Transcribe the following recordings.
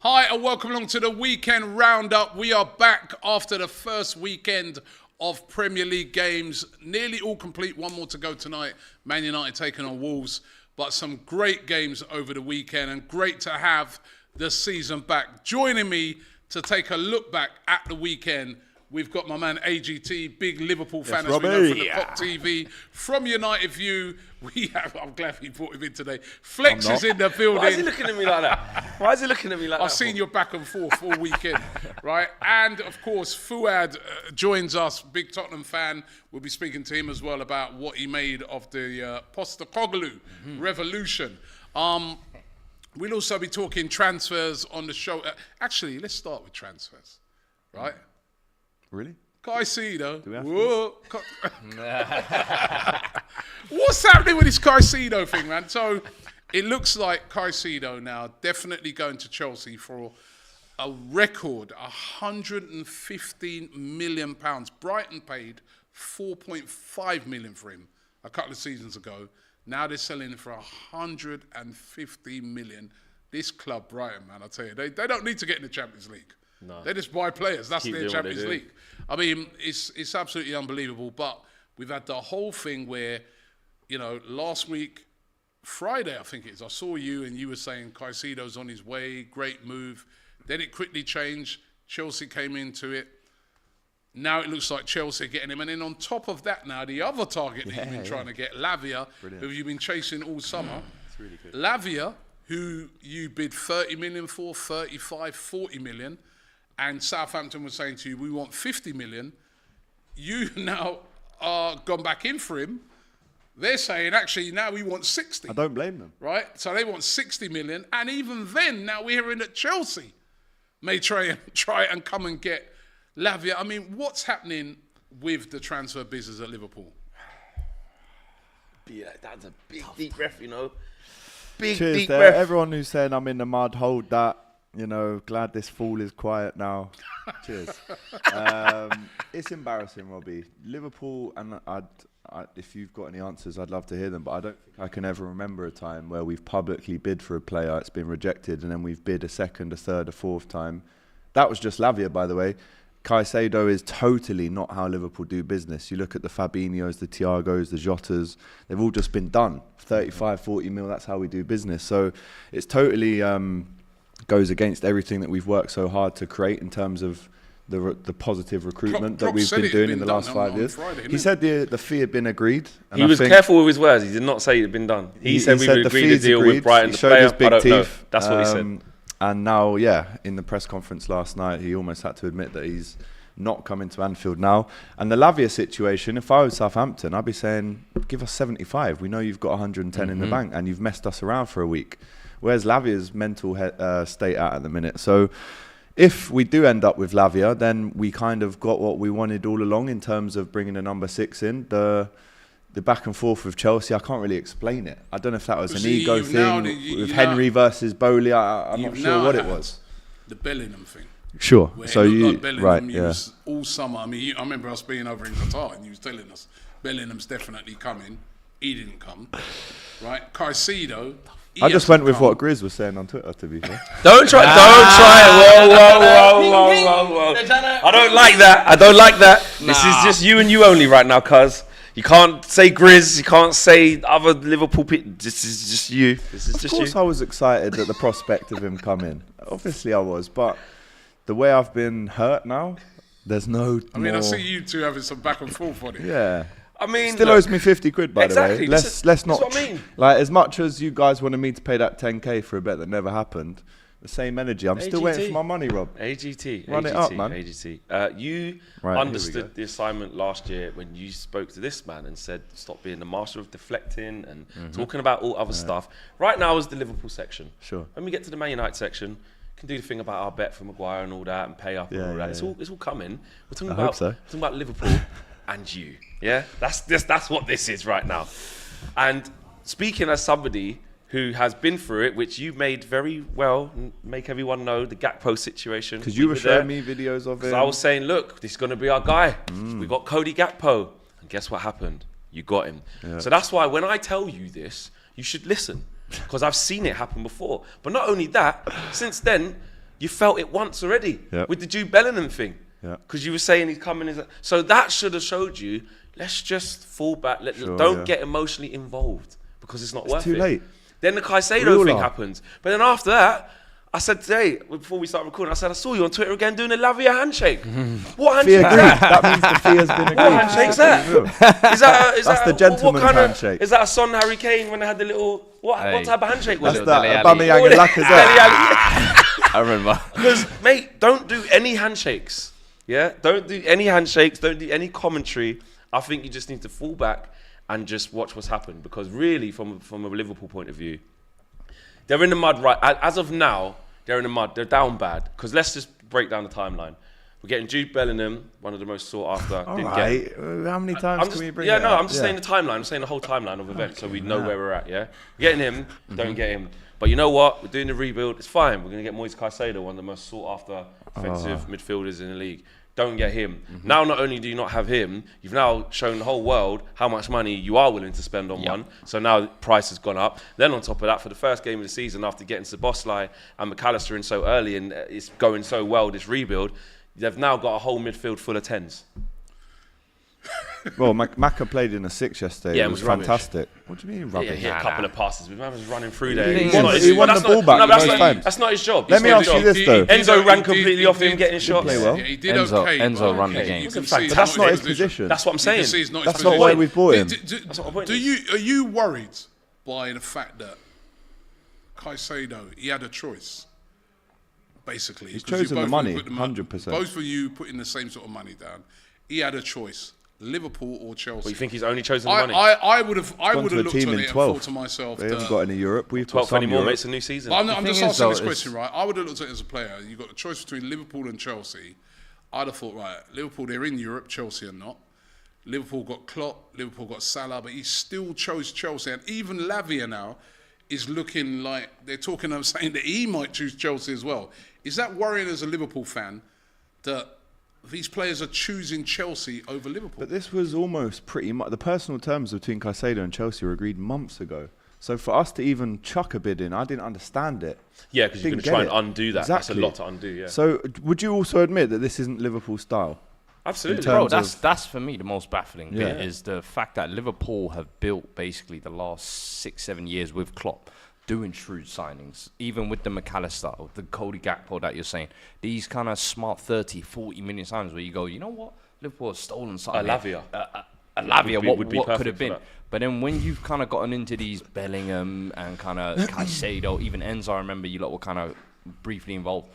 Hi and welcome along to the weekend roundup. We are back after the first weekend of Premier League games. Nearly all complete, one more to go tonight. Man United taking on Wolves. But some great games over the weekend and great to have the season back. Joining me to take a look back at the weekend, we've got my man AGT, big Liverpool fan, as we know from the Pop TV. From United View, we have, I'm glad we brought him in today. Flex is in the building. Why is he looking at me like that? Why is he looking at me like that? I've seen your back and forth all weekend, right? And, of course, Fuad joins us, big Tottenham fan. We'll be speaking to him as well about what he made of the Postecoglou revolution. We'll also be talking transfers on the show. Actually, let's start with transfers, right? Really? Caicedo. What's happening with this Caicedo thing, man? So it looks like Caicedo now definitely going to Chelsea for a record £115 million. Brighton paid £4.5 million for him a couple of seasons ago. Now they're selling him for £150 million. This club, Brighton, man, I tell you, they don't need to get in the Champions League. No. They just buy players. That's their Champions League. I mean, it's absolutely unbelievable. But we've had the whole thing where, you know, last week, Friday, I think it is, I saw you and you were saying Caicedo's on his way, great move. Then it quickly changed. Chelsea came into it. Now it looks like Chelsea are getting him. And then on top of that now, the other target that you've been trying to get, Lavia, who you've been chasing all summer. That's really good. Lavia, who you bid 30 million for, 35, 40 million. And Southampton was saying to you, we want 50 million. You now are gone back in for him. They're saying, actually, now we want 60. I don't blame them. Right? So they want 60 million. And even then, now we're hearing that Chelsea may try and come and get Lavia. I mean, what's happening with the transfer business at Liverpool? Yeah, that's a big, deep breath, you know. Big, Cheers deep there. breath. Everyone who's saying I'm in the mud, hold that. You know, glad this fool is quiet now. Cheers. It's embarrassing, Robbie. Liverpool, and if you've got any answers, I'd love to hear them. But I don't think I can ever remember a time where we've publicly bid for a player, it's been rejected, and then we've bid a second, a third, a fourth time. That was just Lavia, by the way. Caicedo is totally not how Liverpool do business. You look at the Fabinhos, the Thiagos, the Jotas, they've all just been done. 35, 40 mil, that's how we do business. So it's totally goes against everything that we've worked so hard to create in terms of the positive recruitment that we've been doing in the last 5 years. Friday, he said the fee had been agreed. And he was careful with his words. He did not say it had been done. He said we would agree to deal with Brighton, the player. I don't know. That's what he said. And now, in the press conference last night, he almost had to admit that he's not coming to Anfield now. And the Lavia situation, if I was Southampton, I'd be saying, give us 75. We know you've got 110 in the bank and you've messed us around for a week. Where's Lavia's mental state at the minute? So if we do end up with Lavia, then we kind of got what we wanted all along in terms of bringing a number 6 in. The back and forth with Chelsea, I can't really explain it. I don't know if that was an ego thing with Henry versus Bowley. I'm not sure what it was. The Bellingham thing. Sure. Where So you was all summer. I mean, I remember us being over in Qatar and you was telling us Bellingham's definitely coming. He didn't come, right? Caicedo. I just went with what Grizz was saying on Twitter, to be fair. Don't try it. Whoa. I don't like that. This is just you and you only right now, cuz. You can't say Grizz, you can't say other Liverpool people. This is just you. Of course I was excited at the prospect of him coming. Obviously I was, but the way I've been hurt now, there's no I see you two having some back and forth on it. Yeah. I mean, still owes me 50 quid, by the way. Let's not. That's what I mean. Like, as much as you guys wanted me to pay that 10k for a bet that never happened, the same energy. I'm still waiting for my money, Rob. AGT. Run it up, man. AGT. You understood the assignment last year when you spoke to this man and said, stop being the master of deflecting and talking about all other stuff. Right now is the Liverpool section. Sure. When we get to the Man United section, can do the thing about our bet for Maguire and all that and pay up and all that. It's all coming. We're talking about Liverpool and you. Yeah? That's what this is right now. And speaking as somebody who has been through it, which you made very well, make everyone know, the Gakpo situation. Because you were showing me videos of it. I was saying, look, this is going to be our guy. We got Cody Gakpo. And guess what happened? You got him. Yeah. So that's why when I tell you this, you should listen. Because I've seen it happen before. But not only that, since then, You felt it once already with the Jude Bellingham thing. Because you were saying he's coming. So that should have showed you, let's just fall back. Don't get emotionally involved because it's not worth it. It's too late. Then the Caicedo thing happens. But then after that, I said today, before we start recording, I said, I saw you on Twitter again doing a Lavia handshake. What handshake is that? That means the fee has been agreed. What handshake's that? That's the gentleman's handshake. Is that a Son Harry Kane when they had the little... What type of handshake was it? That's that Aubameyang and Lacazette. I remember. Because, mate, don't do any handshakes. Yeah? Don't do any handshakes. Don't do any commentary. I think you just need to fall back and just watch what's happened. Because really, from a Liverpool point of view, they're in the mud right... As of now, they're in the mud. They're down bad. Because let's just break down the timeline. We're getting Jude Bellingham, one of the most sought after. How many times can we bring it up? I'm just saying the timeline. I'm saying the whole timeline of events so we know where we're at, yeah? We're getting him, don't get him. But you know what? We're doing the rebuild. It's fine. We're going to get Moise Caicedo, one of the most sought after offensive midfielders in the league. Don't get him. Now, not only do you not have him, you've now shown the whole world how much money you are willing to spend on one. So now the price has gone up. Then on top of that, for the first game of the season, after getting Szoboszlai and McAllister in so early and it's going so well, this rebuild, they've now got a whole midfield full of 10s. Well, Maka played in a 6 yesterday. Yeah, it was rubbish. Fantastic. What do you mean rubbish? Yeah, he hit a couple of passes. Man was running through there. He won the ball back. That's not his job. Let me ask you this though. Enzo ran completely off him getting shots. Play well. Yeah, he did okay. Enzo ran the game. But that's not his position. That's what I'm saying. That's not why we've bought him. Are you worried by the fact that Caicedo, he had a choice? Basically, he's chosen the money, 100%. Both of you putting the same sort of money down. He had a choice: Liverpool or Chelsea. Well, you think he's only chosen the money? I would have looked at it and 12th. thought to myself, they haven't got any Europe. We've got 12th some anymore, Europe. mate. It's a new season. I'm just asking this question, right? I would have looked at it as a player. You've got a choice between Liverpool and Chelsea. I'd have thought, right, Liverpool, they're in Europe, Chelsea are not. Liverpool got Klopp, Liverpool got Salah, but he still chose Chelsea. And even Lavia now is looking like they're talking of saying that he might choose Chelsea as well. Is that worrying as a Liverpool fan that these players are choosing Chelsea over Liverpool? But this was almost pretty much... The personal terms between Caicedo and Chelsea were agreed months ago. So for us to even chuck a bid in, I didn't understand it. Yeah, because you're going to try and undo that. Exactly. That's a lot to undo, yeah. So would you also admit that this isn't Liverpool style? Absolutely. Bro, that's for me the most baffling bit is the fact that Liverpool have built basically the last 6-7 years with Klopp doing shrewd signings, even with the McAllister, the Cody Gakpo that you're saying, these kind of smart 30-40 million signings where you go, you know what, Liverpool has stolen something. Lavia. Lavia, would be what could have been. that. But then when you've kind of gotten into these Bellingham and kind of Caicedo, even Enzo, I remember you lot were kind of briefly involved.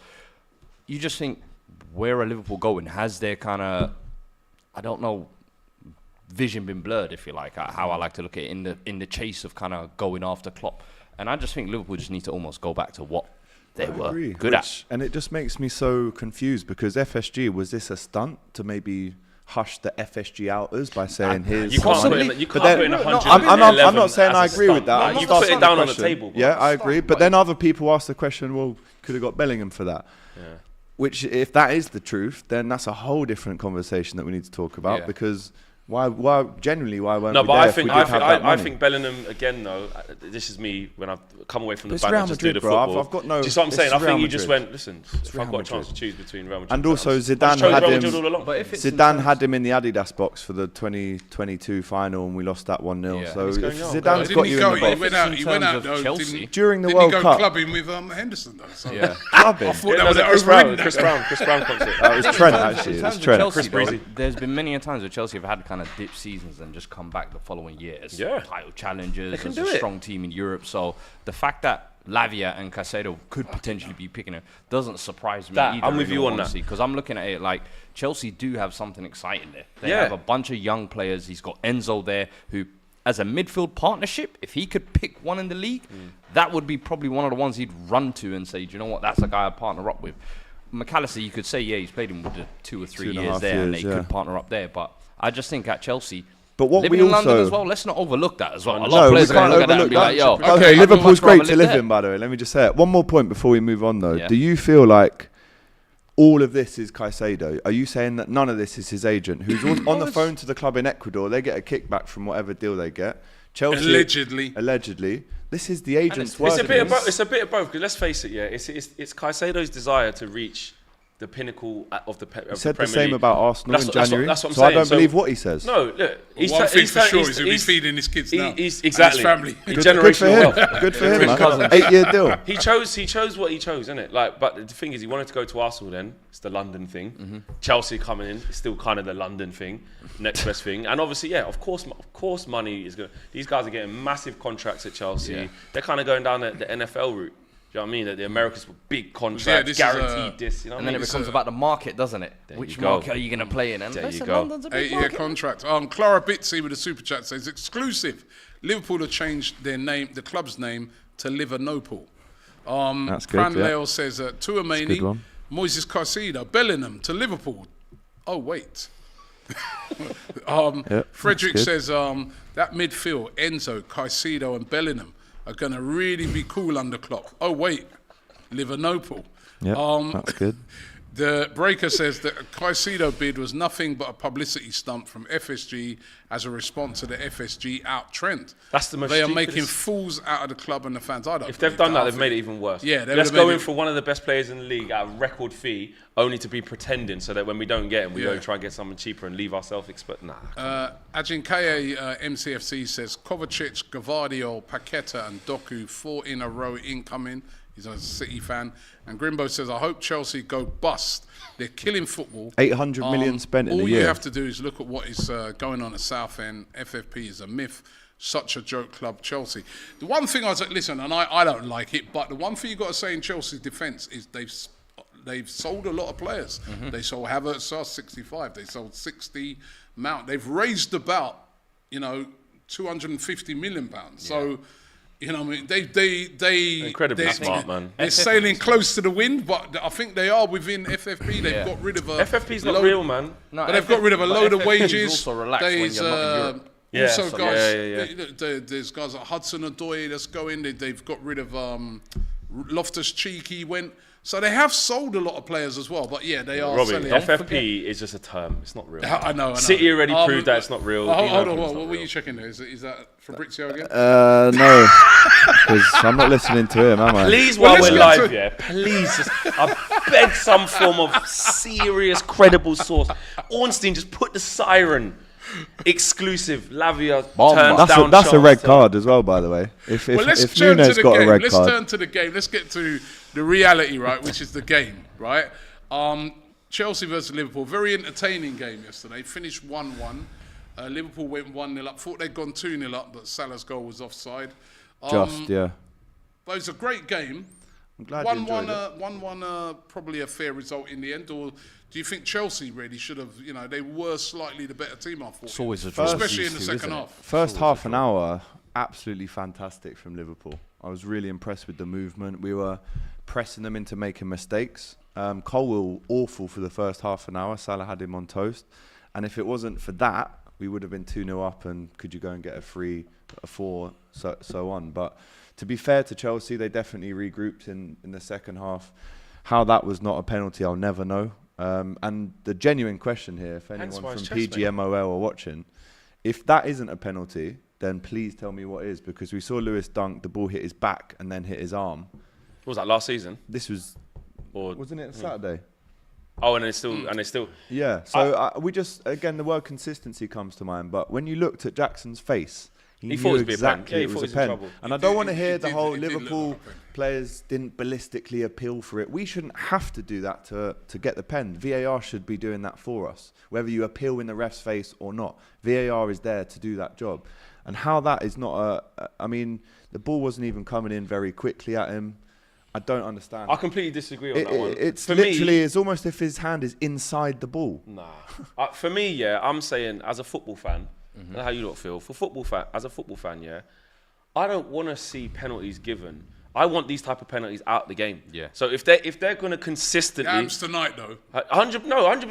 You just think, where are Liverpool going? Has their kind of, I don't know, vision been blurred, if you like, how I like to look at it, in the chase of kind of going after Klopp? And I just think Liverpool just need to almost go back to what they were good at. And it just makes me so confused because FSG, was this a stunt to maybe hush the FSG outers by saying here's... You can't put in 100. I'm not saying I agree with that. No, you can put it down on the table. Yeah, I agree. But then other people ask the question, well, could have got Bellingham for that? Yeah. Which, if that is the truth, then that's a whole different conversation that we need to talk about because... Why weren't we there if we did have that money? I think Bellingham, again, though, this is me when I've come away from the bank and just do the bro. football. I've got no... Do you see what I'm saying? I think you just Madrid. went, listen, if I've got a chance to choose between Real Madrid and also Zidane had him in the Adidas box for the 2022 final and we lost that 1-0. Yeah. So Zidane's got you in the box. He went out though, during the World Cup. Didn't he go clubbing with Henderson though? So Yeah. Clubbing? I thought that was Chris Brown concert. It was Trent, actually. It was Trent. Chelsea, though, there's been many a times where Chelsea have had kind of dip seasons and just come back the following year as title challengers, as a strong team in Europe. So the fact that Lavia and Caicedo could potentially be picking it doesn't surprise me either. I'm with you on that. Because I'm looking at it like Chelsea do have something exciting there. They have a bunch of young players. He's got Enzo there who, as a midfield partnership, if he could pick one in the league, that would be probably one of the ones he'd run to and say, do you know what, that's the guy I'd partner up with. McAllister, you could say, he's played him with the 2 or 3 years there and they could partner up there. But I just think at Chelsea... But what living we in also... London as well, let's not overlook that as well. A lot of players are going to look at that and be like, yo... Okay, Liverpool's great to live in, by the way. Let me just say it. One more point before we move on, though. Yeah. Do you feel like all of this is Caicedo. Are you saying that none of this is his agent, who's on the phone to the club in Ecuador? They get a kickback from whatever deal they get. Chelsea allegedly. This is the agent's work. It's a bit of both. Because let's face it, it's Caicedo's desire to reach the pinnacle of the Premier League. He said the same about Arsenal in January. That's what I'm so saying. I don't believe what he says. No, look. One thing for sure is he'll be feeding his kids now. Exactly. And his family. Good for him. Good for him, man. 8-year deal. He chose what he chose, innit? Like, but the thing is, he wanted to go to Arsenal then. It's the London thing. Mm-hmm. Chelsea coming in, it's still kind of the London thing. Next best thing. And obviously, of course money is going to... These guys are getting massive contracts at Chelsea. Yeah. They're kind of going down the NFL route. You know what I mean? That the Americans with big contracts, guaranteed this. You know what and then it becomes about the market, doesn't it? Which market are you going to play in? And there you go. London's a big 8-year contract. Clara Bitsy with a super chat says, exclusive. Liverpool have changed their name, the club's name, to Liverpool. That's good. Leo says, Tuameni, Moises Caicedo, Bellingham to Liverpool. Oh, wait. Frederick says, that midfield, Enzo, Caicedo and Bellingham, are going to really be cool under Klopp. Oh, wait, Liverpool. Yeah, that's good. The Breaker says that a Caicedo bid was nothing but a publicity stunt from FSG as a response to the FSG out trend. That's the most They are making fools out of the club and the fans. If they've done that, they've made it even worse. Yeah, let's go in for one of the best players in the league at a record fee, only to be pretending so that when we don't get him, we go try and get someone cheaper and leave ourselves exposed. Ajinkaya MCFC says Kovacic, Gvardiol, Paqueta and Doku 4 in a row incoming. He's a City fan. And Grimbo says, I hope Chelsea go bust. They're killing football. 800 million spent in a year. All you have to do is look at what is going on at Southend. FFP is a myth. Such a joke club, Chelsea. The one thing I was listen, and I don't like it, but the one thing you got to say in Chelsea's defence is they've sold a lot of players. Mm-hmm. They sold Havertz 65. They sold 60 Mount. They've raised about, £250 million. Yeah. So, you know, I mean, they incredibly smart, man. They're sailing close to the wind, but I think they are within FFP. They've got rid of FFP's not real, man. No, but they've got rid of a load of wages. Also relaxed when you're not in Europe. There's guys like Hudson-Odoi that's going. They've got rid of Loftus-Cheek. He went. So they have sold a lot of players as well, but they are selling. FFP is just a term. It's not real. I know. City already proved that it's not real. Hold on, what were you checking there? Is that Fabrizio again? No, because I'm not listening to him, am I? Please, while we're live, please, I beg some form of serious, credible source. Ornstein, just put the siren. Exclusive. Lavia turns down. That's a red card as well, by the way. If Nunes got a red card. Let's turn to the game. Let's get to the reality, right, which is the game, right? Chelsea versus Liverpool. Very entertaining game yesterday. Finished 1-1. Liverpool went 1-0 up. Thought they'd gone 2-0 up, but Salah's goal was offside. But it was a great game. I'm glad you enjoyed it. 1-1, probably a fair result in the end, or do you think Chelsea really should have, they were slightly the better team, I thought. It's always a draw. Especially in the second half. First half an hour, absolutely fantastic from Liverpool. I was really impressed with the movement. We were pressing them into making mistakes. Colwill, awful for the first half an hour. Salah had him on toast. And if it wasn't for that, we would have been 2-0 up and could you go and get a 3, a 4, so on. But to be fair to Chelsea, they definitely regrouped in the second half. How that was not a penalty, I'll never know. And the genuine question here, if anyone from PGMOL are watching, if that isn't a penalty, then please tell me what is, because we saw Lewis dunk, the ball hit his back and then hit his arm. What was that, last season? This was, wasn't it Saturday? Oh, and it's still. Yeah. So we just, again, the word consistency comes to mind. But when you looked at Jackson's face, he knew exactly it was a pen. And I don't want to hear the whole Liverpool players didn't ballistically appeal for it. We shouldn't have to do that to get the pen. VAR should be doing that for us, whether you appeal in the ref's face or not. VAR is there to do that job. And how that is not I mean, the ball wasn't even coming in very quickly at him. I don't understand. I completely disagree on that one. It's literally, it's almost if his hand is inside the ball. Nah. For me, I'm saying as a football fan, I don't know how you lot feel. As a football fan, I don't want to see penalties given I want these type of penalties out the game. Yeah. So if they're going to consistently, It happens tonight though. 100%. No, I'll be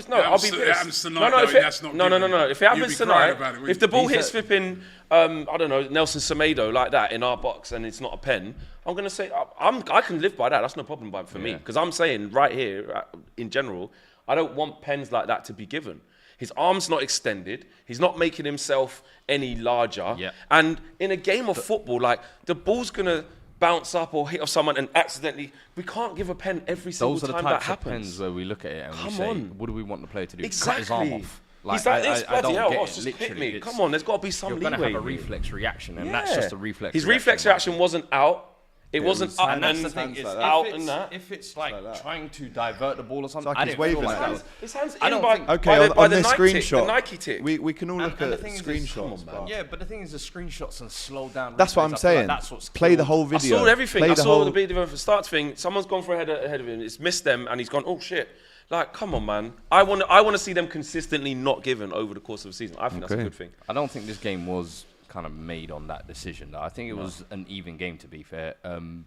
pissed. It happens tonight. No, That's not no. given. If it happens You'll be crying tonight, about it, if the ball wouldn't you? hits flipping, I don't know, Nelson Semedo like that in our box and it's not a pen, I'm going to say I can live by that. That's no problem for me, because I'm saying right here, in general, I don't want pens like that to be given. His arm's not extended. He's not making himself any larger. Yeah. And in a game of football, like, the ball's going to bounce up or hit off someone and accidentally, we can't give a pen every single time that happens. Those are the types of pens where we look at it and we say, what do we want the player to do? Exactly. Cut his arm off. Like, He's like this, I don't bloody hell, get Ross, it. just hit Literally, me. Come on, there's got to be some you're leeway. You're going to have a here. reflex reaction, and that's just a reflex His reaction. reflex reaction wasn't out. It wasn't up And that's the and thing, hands is like it's that. out and that. if it's like trying to divert the ball or something, like I he's didn't feel waving like at that us. was... His hands I in don't by, think- Okay, by on the this Nike tick, screenshot, the Nike tick. we can all look and the at thing is, screenshots. man. Yeah, but the thing is, the screenshots and slow down. That's what I'm replays, I feel like saying. that's what's Play the killed. whole I video. saw everything. Play I the saw whole. the bit of the start thing. Someone's gone for ahead of him. It's missed them, and he's gone, oh shit. Like, come on, man. I want to see them consistently not given over the course of the season. I think that's a Okay. good thing. I don't think this game was kind of made on that decision. I think it was an even game, to be fair.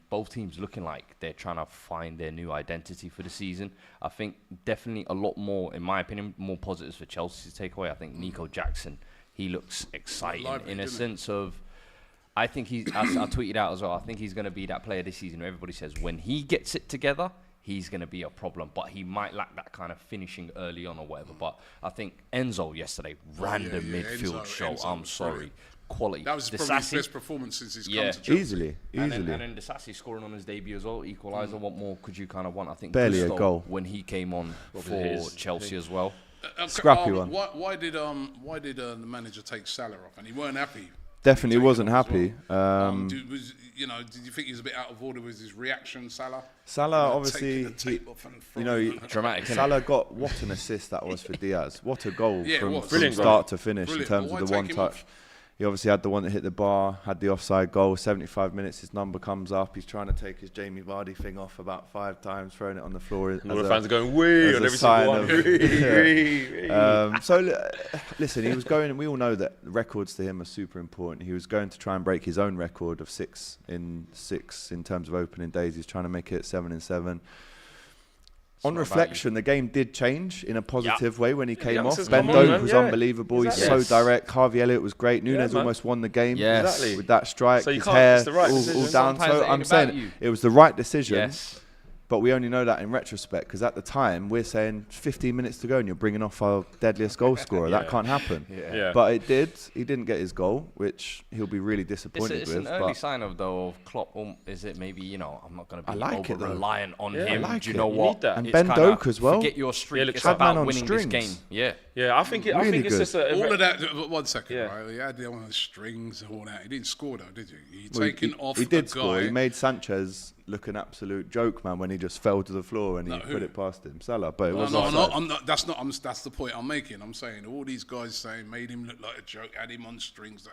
Both teams looking like they're trying to find their new identity for the season. I think definitely a lot more, in my opinion, more positives for Chelsea's takeaway. I think Nico Jackson, he looks exciting Lively, in a didn't sense of... I think I tweeted out as well, I think he's going to be that player this season where everybody says when he gets it together, he's going to be a problem, but he might lack that kind of finishing early on or whatever. But I think Enzo yesterday, random midfield show, Enzo I'm was sorry. brilliant. Quality. That was probably his best performance since he's come to Chelsea. Easily. And then Disasi scoring on his debut as well, equaliser. What more could you kind of want? I think Barely a Gusto, goal. when he came on for his, Chelsea as well. Scrappy one. Why did the manager take Salah off? And he weren't happy. Definitely Taking wasn't off as happy. well. Did you think he was a bit out of order with his reaction, Salah? Salah, Taking obviously, the tape off and you know, Dramatic, innit? Salah got what an assist that was for Diaz. What a goal Yeah, it from, was. from Brilliant start goal. to finish Brilliant. in terms But of why the one take him touch. off? He obviously had the one that hit the bar, had the offside goal. 75 minutes, his number comes up. He's trying to take his Jamie Vardy thing off about 5 times, throwing it on the floor. And all the fans are going, wee, as on a every sign single one. of- Wee, wee. So listen, he was going, and we all know that records to him are super important. He was going to try and break his own record of 6 in terms of opening days. He's trying to make it 7 in 7. On reflection, the game did change in a positive way when he came off. youngsters Ben come on, Doak man. was Yeah. unbelievable. Exactly. He's so direct. Harvey Elliott was great. Nunes man. almost won the game Yes. Exactly. with that strike. So you his can't- hair it's the right all decision. down. Sometimes So it ain't I'm about saying you. it was the right decision. Yes. But we only know that in retrospect because at the time we're saying 15 minutes to go and you're bringing off our deadliest goal scorer. That can't happen. Yeah. But it did. He didn't get his goal, which he'll be really disappointed It's with. an early but sign of Klopp. Is it maybe, I'm not going to I be like it, though. over-reliant on Yeah, him. I like Do you it. know You what? need that. And It's Ben kinda Doak as well. Forget your streak. looks It's like man about on winning this strings. game. Yeah. Yeah, I think it's Really just All a... of that. 1 second, Yeah. right? He had the one strings and all that. He didn't score though, did you? He Well, taking off he a did guy. score. He made Sanchez look an absolute joke, man, when he just fell to the floor and he who? put it past him. Salah, but it No, was no, offside. I'm not. That's not. That's the point I'm making. I'm saying all these guys saying made him look like a joke, had him on strings.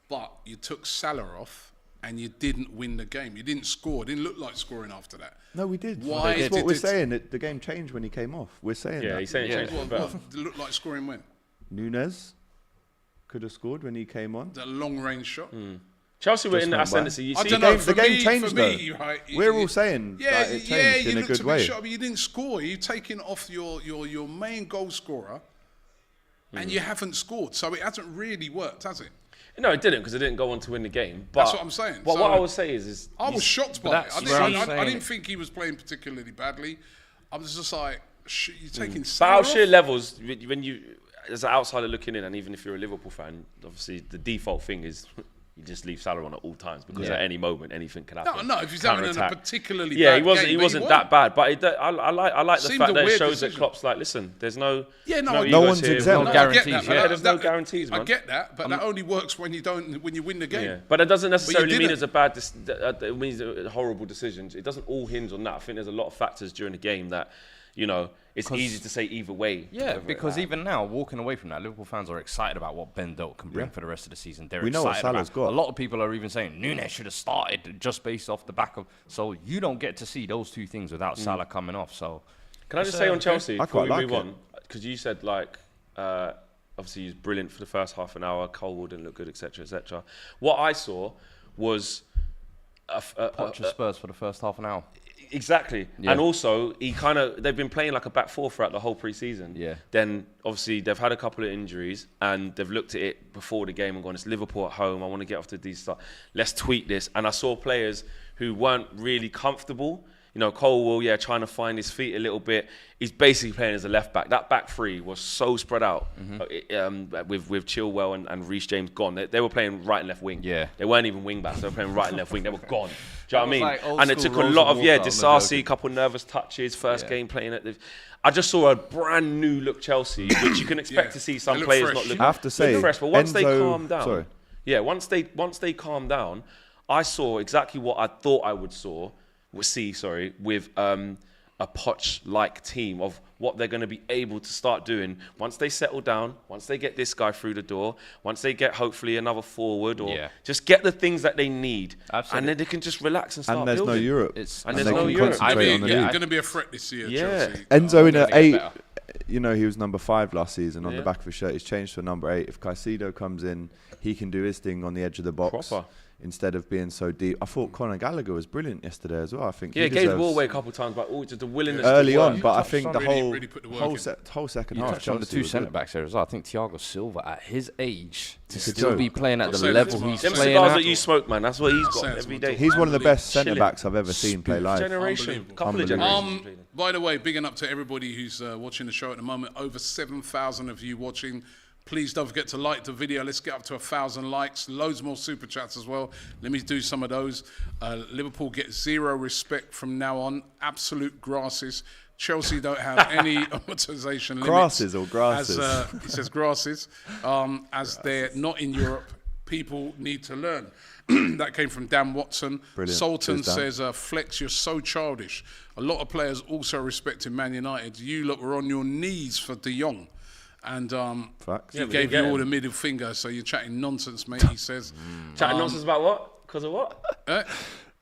But you took Salah off and you didn't win the game. You didn't score. It didn't look like scoring after that. No, we did. Why That's did what we're it- saying. The game changed when he came off. We're saying Yeah, that. he's saying it changed for the better. What did it look like scoring when? Nunes could have scored when he came on. The long range shot. Chelsea were Just in that went by. ascendancy. You I see, don't know. the For game me, changed, for me, right, We're all saying that it changed you in a looked good bit way. sharp, but you didn't score. You're taking off your main goal scorer, and you haven't scored. So it hasn't really worked, has it? No, it didn't because it didn't go on to win the game. But That's what I'm saying. But So- what I would say is I was shocked by it. that's I where I'm didn't, I saying didn't it. think he was playing particularly badly. I was just like, you're taking But Salah our off? sheer levels, when you, as an outsider looking in, and even if you're a Liverpool fan, obviously the default thing is you just leave Salah on at all times because at any moment anything can happen. No, if he's having a Counter-attack. particularly Yeah, bad he game, wasn't but that bad. But I like the Seemed fact a that it weird shows that decision. Klopp's like, listen, there's no No egos one's here, exempt. No I guarantees, get that, yeah. but There's no guarantees, I man. get that, but that only works when you win the game. Yeah, but that doesn't necessarily mean didn't. it's a bad, it means a horrible decisions. It doesn't all hinge on that. I think there's a lot of factors during the game that, it's easy to say either way. Yeah, because even now, walking away from that, Liverpool fans are excited about what Ben Doak can bring for the rest of the season. They're We know what excited Salah's about. got. A lot of people are even saying Nunes should have started just based off the back of. So you don't get to see those two things without Salah coming off. So Can I just say on Chelsea I before quite we like move it. on? Because you said obviously he was brilliant for the first half an hour, cold and looked good, etc., etc. What I saw was Poch Spurs for the first half an hour. Exactly. Yeah. And also, they've been playing like a back four throughout the whole pre-season. Yeah. Then, obviously, they've had a couple of injuries and they've looked at it before the game and gone, it's Liverpool at home. I want to get off to these stuff. Let's tweak this. And I saw players who weren't really comfortable. You know, Colwell, trying to find his feet a little bit. He's basically playing as a left back. That back three was so spread out with Chilwell and Reece James gone. They were playing right and left wing. Yeah. They weren't even wing backs. They were playing right and left wing. They were gone. Do you know what I mean? Like And it took a lot of, Disasi, a couple of nervous touches, first game playing at the... I just saw a brand new look Chelsea, which you can expect to see some players fresh. not look I have to say, fresh. But once they Enzo- calm down... sorry. Yeah, once they calm down, I saw exactly what I thought I would see with a Poch-like team of what they're going to be able to start doing once they settle down, once they get this guy through the door, once they get hopefully another forward or just get the things that they need. Absolutely. And then they can just relax and start And there's building. no Europe. And there's they no can Europe. concentrate on the league. going to be a threat this year, Yeah. Chelsea. Enzo in they're at gonna 8, get better. you know, he was number 5 last season on Yeah. the back of his shirt. He's changed to a number 8. If Caicedo comes in, he can do his thing on the edge of the box. Proper. Instead of being so deep. I thought Conor Gallagher was brilliant yesterday as well. I think Yeah, he gave the deserves ball away a couple of times, but just the willingness early to work. on. But I think the really put the work in. whole second You half. touched on the Chelsea two was centre good. backs there as well. I think Thiago Silva, at his age, to It's a still joke. be playing at I'm the saying level that's he's my- Them playing cigars at. that you smoke, man, that's what he's got saying every it's my day. He's one of the best Chilling. centre backs I've ever seen play live. Generation, Unbelievable. couple of Unbelievable. generations. By the way, bigging up to everybody who's watching the show at the moment. Over 7,000 of you watching. Please don't forget to like the video. Let's get up to 1,000 likes. Loads more super chats as well. Let me do some of those. Liverpool get zero respect from now on. Absolute grasses. Chelsea don't have any amortization limits. Grasses or grasses? He says grasses. As they're not in Europe, people need to learn. That came from Dan Watson. Brilliant. Sultan Cheers, Dan. says, Flex, you're so childish. A lot of players also respecting Man United. You lot were on your knees for De Jong. And Facts. he Yeah, but gave you you get all him. the middle finger, so you're chatting nonsense, mate, he says. Chatting nonsense about what? Because of what? Eh?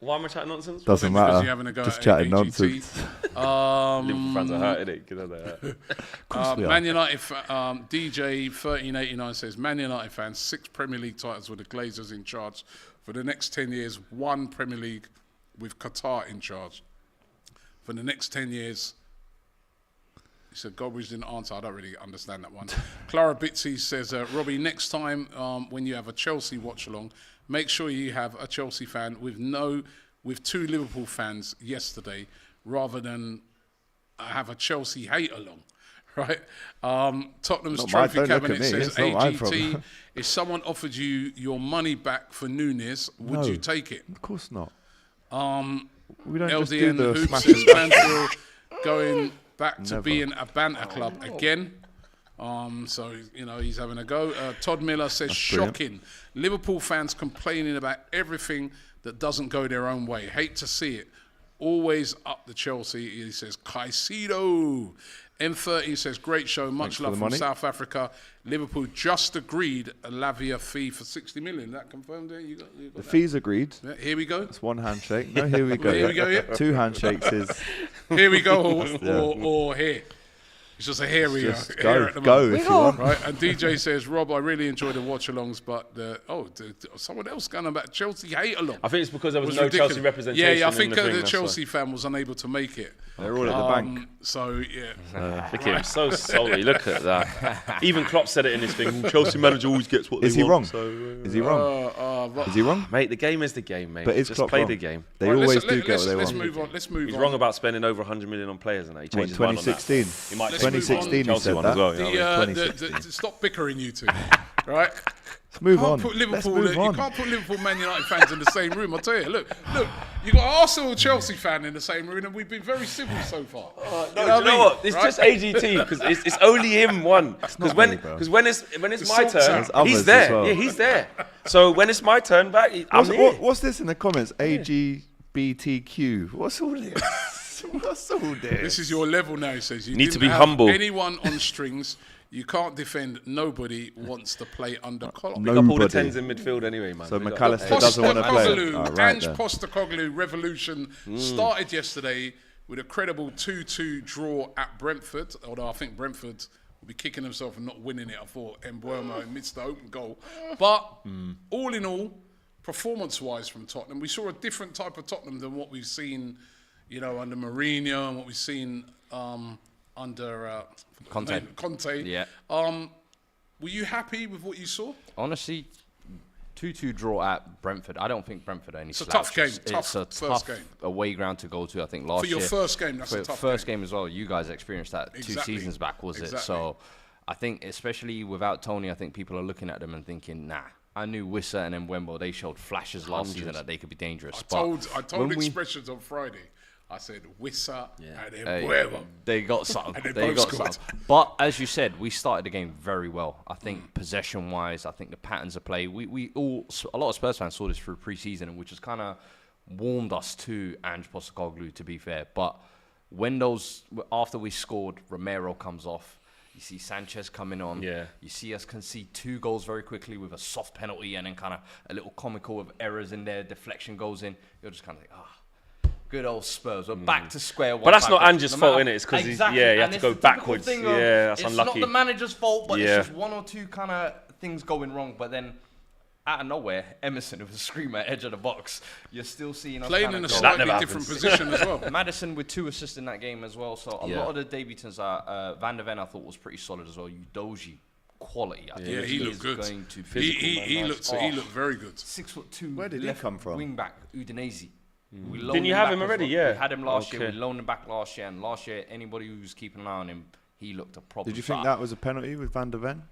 Why am I chatting nonsense? Doesn't Because matter. you're having a go Just at chatting AGT. nonsense. Liverpool fans are hurt, innit? Get out there. we are. Man United, DJ 1389 says, Man United fans, 6 Premier League titles with the Glazers in charge. For the next 10 years, 1 Premier League with Qatar in charge. For the next 10 years, he said, Godbridge didn't answer. I don't really understand that one. Clara Bitsy says, Robbie, next time when you have a Chelsea watch-along, make sure you have a Chelsea fan with 2 Liverpool fans yesterday, rather than have a Chelsea hate-along. Right? Tottenham's Not my- trophy don't look at cabinet me, says, it's not my AGT, problem. if someone offered you your money back for Nunes, would No. you take it? Of course not. We don't just do LDN the Hoops smash. says Mansfield going back to Never. being a banter club again. So, you know, he's having a go. Todd Miller says, brilliant. shocking. Liverpool fans complaining about everything that doesn't go their own way. Hate to see it. Always up the Chelsea. He says, Caicedo. M30 says, great show. Much for love the from money. South Africa. Liverpool just agreed a Lavia fee for 60 million. Is that confirmed there? You got The that? fees agreed. Yeah, here we go. It's 1 handshake. No, here we go. Here we go, yeah. 2 handshakes is Here we go, or here. It's just a here we are. just Here at the go moment. if you want. Right, and DJ says, Rob, I really enjoy the watch-alongs, but someone else going about Chelsea hate-along. I think it's because there was was no ridiculous. Chelsea representation. Yeah, I think in the, thing, the that's Chelsea fan was unable to make it. They're all at the bank. So, yeah. why. Look at him, so sorry. Look at that. Even Klopp said it in his thing. Chelsea manager always gets what Is they he want. wrong? Is he wrong? But Is he wrong? Mate, the game is the game, mate. But is Just Klopp play wrong? the game. They Right, always let's- do get what they let's want. move on. Let's move He's on. wrong about spending over 100 million on players, and he What, changed his mind on that. 2016? He might Let's move on. 2016 he Chelsea said one as that. well. Yeah. Stop bickering, you two. Right? Let's move Can't on. put Let's Liverpool, move you on. can't put Liverpool Man United fans in the same room. I'll tell you. Look, you got Arsenal Chelsea fan in the same room, and we've been very civil so far. No, do you know what? It's just AGT because it's only him one. Because me, bro. when it's my sorts turn, out. There's he's others there. as well. Yeah, he's there. So when it's my turn back, I'm here. What's this in the comments? AGBTQ. What's all this? What's all this? This is your level now, he says. You Need to didn't be have humble. Anyone on strings, you can't defend. Nobody wants to play under collar. No. Pick up all the Nobody. 10s in midfield anyway, man. So We got- McAllister doesn't want to play. Postecoglou, Right Ange then. Postecoglou revolution started yesterday with a credible 2-2 draw at Brentford, although I think Brentford will be kicking themselves and not winning it. I thought Mbuemo missed the open goal. But all in all, performance-wise from Tottenham. We saw a different type of Tottenham than what we've seen, under Mourinho and what we've seen under Conte. Yeah. Were you happy with what you saw? Honestly, 2-2 draw at Brentford. I don't think Brentford are any It's a tough game. It's a tough game. away ground to go to. I think last For your year, first game, that's a tough first game as well. You guys experienced that Exactly. 2 seasons back, was it? Exactly. So I think, especially without Tony, I think people are looking at them and thinking, nah. I knew Wissa and Mbeumo, they showed flashes last season that they could be dangerous. I told Expressions on Friday. I said Wissa and Mbeumo. They got something. And They got something. But as you said, we started the game very well. I think possession-wise, I think the patterns of play. A lot of Spurs fans saw this through pre-season, which has kind of warmed us to Ange Postecoglou, to be fair. But when after we scored, Romero comes off. You see Sanchez coming on. Yeah. You see us concede 2 goals very quickly with a soft penalty and then kind of a little comical of errors in there. Deflection goes in. You're just kind of like, good old Spurs. We're back to square one. But that's not Ange's fault, innit? It's because exactly. he had and to go the typical backwards. thing Yeah, of, that's it's unlucky. It's not the manager's fault, but Yeah. it's just 1 or 2 kind of things going wrong. But then out of nowhere, Emerson with a screamer at edge of the box. You're still seeing us Playing in a That slightly never different happens. position as well. Madison with 2 assists in that game as well. So a lot of the debutants are Van der Ven. I thought was pretty solid as well. Udogie quality. I think Yeah, he looked is good. Going to He looked very good. 6'2". Where did he come from? Wing back, Udinese. We loaned Didn't you him have back him as already? well. Yeah. We had him last year. Okay. We loaned him back last year, and last year anybody who was keeping an eye on him, he looked a problem. Did you think that was a penalty with Van der Ven?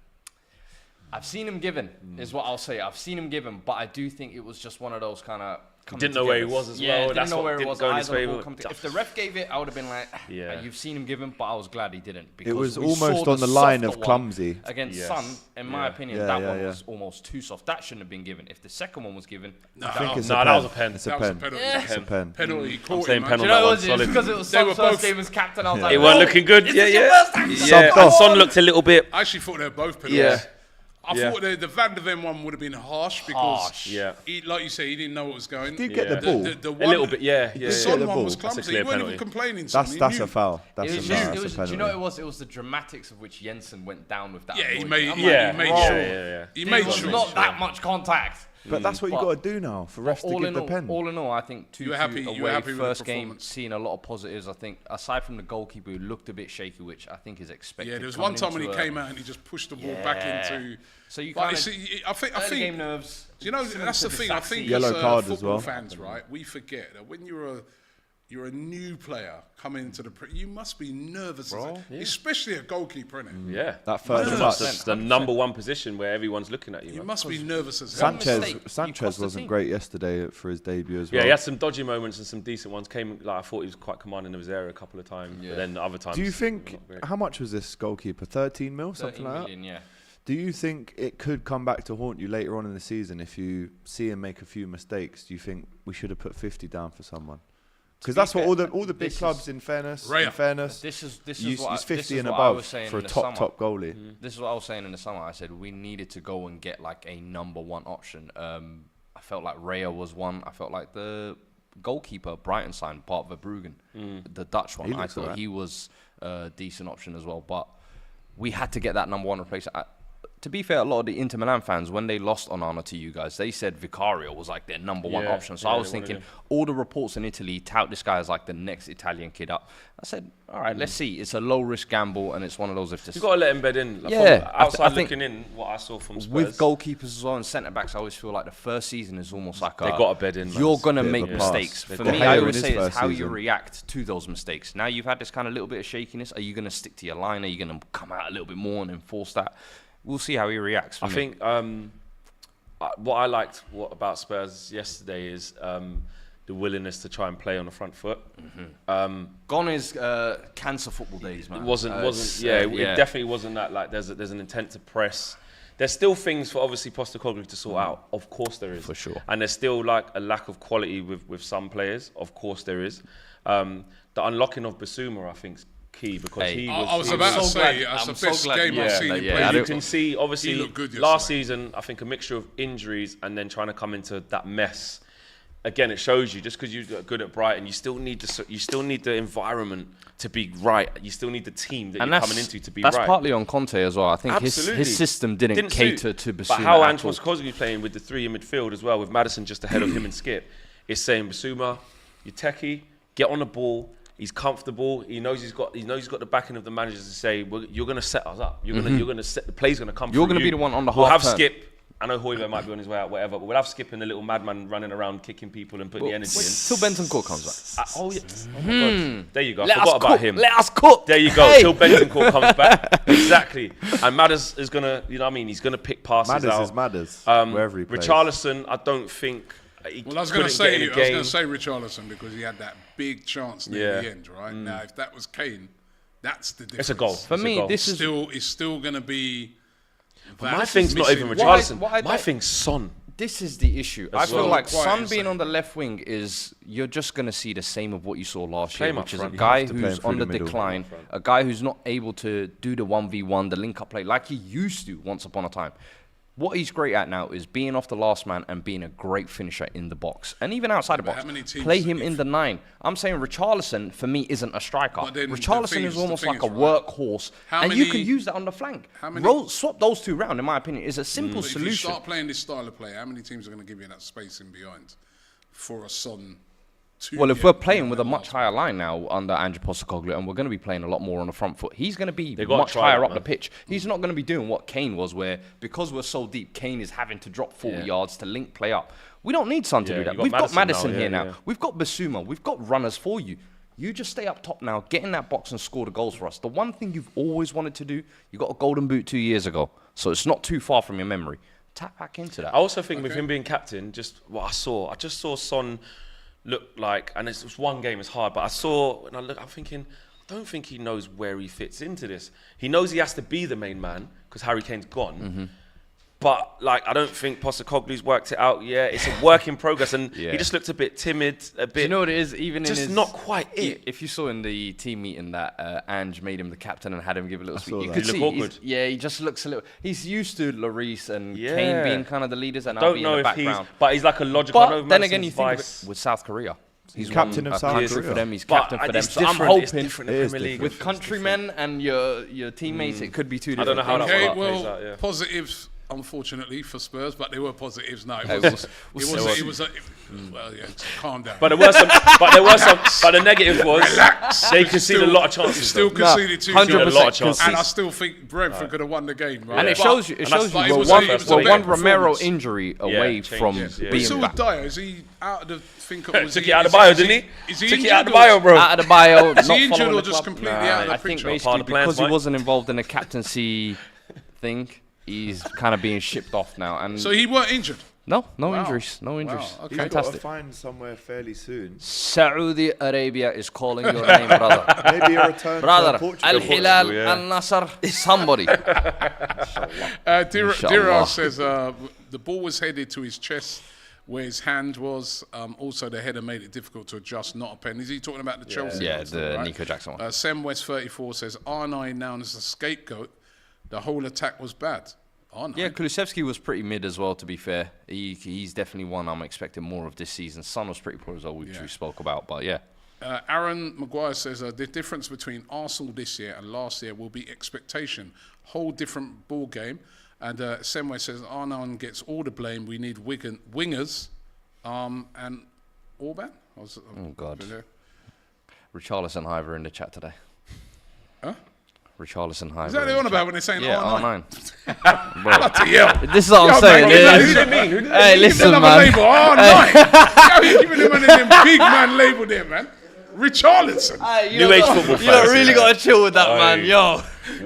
I've seen him given, is what I'll say. I've seen him given, but I do think it was just one of those kind of. Didn't know where he was as well. Didn't That's know what where he didn't was. go in his Eyes on the favour. ball coming to- If the ref gave it, I would have been like, Yeah. you've seen him given, but I was glad he didn't. Because It was we almost saw on the line softer of one clumsy. against Yes. Son. In my opinion, Yeah, that yeah, one yeah. was almost too soft. That shouldn't have been given. If the second one was given, I think it's No, a that pen. was a pen. It's a That was a pen. penalty. It's a pen. Penalty. He caught saying him, man. penalty. you know that what one it was? It's solid. because it was They Son's were first both- game as captain. I was Yeah. like, It weren't "Oh, looking good. is Yeah, this your yeah. first time?" Yeah, Subbed and off. Son looked a little bit. I actually thought they were both penalties. Yeah. I thought the Van der Ven one would have been harsh because, Harsh. Yeah. he, like you say, he didn't know what was going. Did get Yeah. the ball. The A one, little bit, yeah. The Yeah, Son the one ball. was That's a clumsy. clear He weren't even penalty. complaining. Son. That's He a knew. foul. That's It a was foul. just, That's a do you penalty. know what it was? It was the dramatics of which Jensen went down with that. Yeah, he avoid. made- I'm Yeah, like, made bro, sure. Yeah. He there made was sure. not that much contact. But that's what you But- got to do now for refs to all give in the all, pen. all in all, I think 2-2 You were happy- you were away, happy with the first game, performance? seeing a lot of positives. I think aside from the goalkeeper who looked a bit shaky, which I think is expected. Yeah, there was coming one time when he into a- came out and he just pushed the ball back Yeah. into. So you But kind you of see, I think early game nerves. Do you know, similar that's to the thing. I Disasi. think Yellow as card as football well. fans, right, we forget that when you're a new player coming into you must be nervous, especially a goalkeeper, innit? Yeah. That first That's touch. the number one position where everyone's looking at you. You man. must be nervous as hell. Sanchez, mistake, you Sanchez cost the wasn't team. great yesterday for his debut as well. Yeah, he had some dodgy moments and some decent ones. I thought he was quite commanding of his area a couple of times, Yeah. but then other times. Do you think, not great. how much was this goalkeeper? 13 mil, 13 something like that? million, yeah. Do you think it could come back to haunt you later on in the season if you see him make a few mistakes? Do you think we should have put 50 down for someone? Because that's what all the big this clubs, is- in fairness, This is use what 50 this and is what I above was saying for a in the summer. top goalie. This is what I was saying in the summer. I said we needed to go and get like a number one option. I felt like Raya was one. I felt like the goalkeeper Brighton signed, Bart Verbruggen, the Dutch one. He I looks thought alright. he was a decent option as well. But we had to get that number one replacement. To be fair, a lot of the Inter Milan fans, when they lost Onana to you guys, they said Vicario was like their number one Yeah, option. So yeah, I was they wanted thinking, him. all the reports in Italy tout this guy as like the next Italian kid up. I said, all right, let's see. It's a low risk gamble, and it's one of those if this. You've got to let him bed in. Like, Yeah, from I outside think looking in, what I saw from Spurs. with goalkeepers as well and centre backs, I always feel like the first season is almost like They got a bed in, man. You're It's gonna bit of make a pass. mistakes. They've For got me, Haaland I in always his say it's first how you season. react to those mistakes. Now you've had this kind of little bit of shakiness. Are you gonna stick to your line? Are you gonna come out a little bit more and enforce that? We'll see how he reacts. For I me. think what I liked about Spurs yesterday is the willingness to try and play on the front foot. gone is cancer football days, man. It wasn't. It definitely wasn't that. Like there's an intent to press. There's still things for obviously Postecoglou to sort out. Of course there is. For sure. And there's still like a lack of quality with some players. Of course there is. The unlocking of Basuma, I think, is key because Hey. he I was. was he about to was- say, glad- that's I'm the so best glad game you- I've Yeah, seen him yeah, play. I you don't- can see, obviously, He looked good last yesterday. season, I think a mixture of injuries and then trying to come into that mess again, it shows you just because you're good at Brighton, you still need the environment to be right. You still need the team that you're coming into to be right. That's partly on Conte as well. I think his system didn't cater to Basuma. But how Antoine Cosby's playing with the three in midfield as well, with Maddison just ahead of him and Skip, is saying Basuma, you're techie, get on the ball. He's comfortable. He knows he's got the backing of the managers to say, well, you're going to set us up. You're going to set the play's going to come. You're going to be the one on the We'll half have turn. Skip. I know Højbjerg might be on his way out, whatever, but we'll have Skip and the little madman running around kicking people and putting the energy in. Till Bentancur comes back. Oh, yeah. Oh my God. There you go. I Let forgot us about cook. him. Let us cook. There you go. Hey. Till Bentancur comes back. Exactly. And Madders is going to, you know what I mean? He's going to pick passes Madders out. is Madders, wherever he plays. Richarlison, I don't think he Well, I was going to say Richarlison Richarlison because he had that big chance near the end, right? Now, if that was Kane, that's the difference. It's a goal. For me, this is It's still going to be. my thing's not even missing. Richarlison. My thing's Son. This is the issue. I feel well. like Quite Son insane. being on the left wing is you're just going to see the same of what you saw last Play year, him up which is front. a You guy have to play him who's through on the the middle. decline, a guy who's not able to do the 1v1, the link-up play like he used to once upon a time. What he's great at now is being off the last man and being a great finisher in the box. And even outside the But box, how many teams play him if- in the 9. I'm saying Richarlison, for me, isn't a striker. But then the Richarlison thing is is- almost the like a thing is, right, workhorse. how And you many- can use that on the flank. how many- Swap those two round, in my opinion, is a simple But if you solution. start playing this style of play, how many teams are going to give you that space in behind for a Son? Well, if we're playing with a much higher line now under Andrew Postecoglou, and we're going to be playing a lot more on the front foot, he's going to be gotta much try higher that, up the man. pitch. He's not going to be doing what Kane was, where because we're so deep, Kane is having to drop 40 yards to link play up. We don't need Son to do that. you We've got Maddison now, here yeah, now. yeah. We've got Basuma. We've got runners for you. You just stay up top now, get in that box and score the goals for us. The one thing you've always wanted to do, you got a golden boot 2 years ago, so it's not too far from your memory. Tap back into that. I also think with him being captain, just what I just saw Son look like, and it's just one game, it's hard, but I'm thinking, I don't think he knows where he fits into this. He knows he has to be the main man because Harry Kane's gone. But like, I don't think Postecoglou's worked it out yet. It's a work in progress, and he just looked a bit timid, a bit. Do you know what it is? Even just in his, not quite it. If you saw in the team meeting that Ange made him the captain and had him give a little speech, saw you that. could He see. looked awkward. He just looks a little. He's used to Lloris and Yeah. Kane being kind of the leaders, and I'll Don't be know in the if background. but he's like a logical. I know But then again, you Madison's think of vice. it, with South Korea, he's captain won of a South country Korea. for them. He's But captain for them. it's So I'm different. It's hoping different in It is Premier League. different. with countrymen and your teammates, it could be two I different don't know how things. that Okay, works. well, Plays out, yeah. positives, unfortunately, for Spurs, but they were positives. No, Hey, well, yeah, calm down. But the negative was they conceded a lot of chances. Still though. conceded 2 100% goals. a lot of chances. And I still think Brentford could have won the game, right? And it But- shows you, and that's- but it we're was one, a- it was a we're better one Romero performance. injury away changes, from yeah. We being saw back. Dyer. Is he out of the think? Was Took he, it out of is the bio, he- didn't he? Is he Took it injured out of the or- bio, bro. Out of the bio, not he injured following or the just club? completely out of the I think picture? basically Part of the plans, because he mate. wasn't involved in the captaincy thing, he's kind of being shipped off now. And So he weren't injured. no Wow. injuries, no injuries. Wow, okay. He's got to Fantastic. find somewhere fairly soon. Saudi Arabia is calling your name, brother. Maybe a return Brother, to Portugal. Al-Hilal, yeah. Al-Nasser, somebody. Dirar Inshallah. says the ball was headed to his chest where his hand was. Also, the header made it difficult to adjust, not a pen. Is he talking about the Chelsea? Yeah, ones, the right? Nico Jackson one. Sam West 34 says R9 now as a scapegoat. The whole attack was bad. R9. Yeah, Kulusevski was pretty mid as well, to be fair. He's definitely one I'm expecting more of this season. Son was pretty poor as well, which we spoke about, but yeah. Aaron Maguire says the difference between Arsenal this year and last year will be expectation. Whole different ball game. And Semway says R9 gets all the blame. We need wingers. And Orban? Oh, God. Richarlison Hiver in the chat today. Huh? Richarlison Hiver. Is that what they're on about when they're saying Yeah, R9? R9. Bloody hell. This is what I'm saying. man, It is. who they mean? Hey, Give listen, them another man. label. R9. How you giving them one of them big man label there, man? Richarlison. New age football You don't fans, really yeah. got to chill with that, man. Aye. Yo.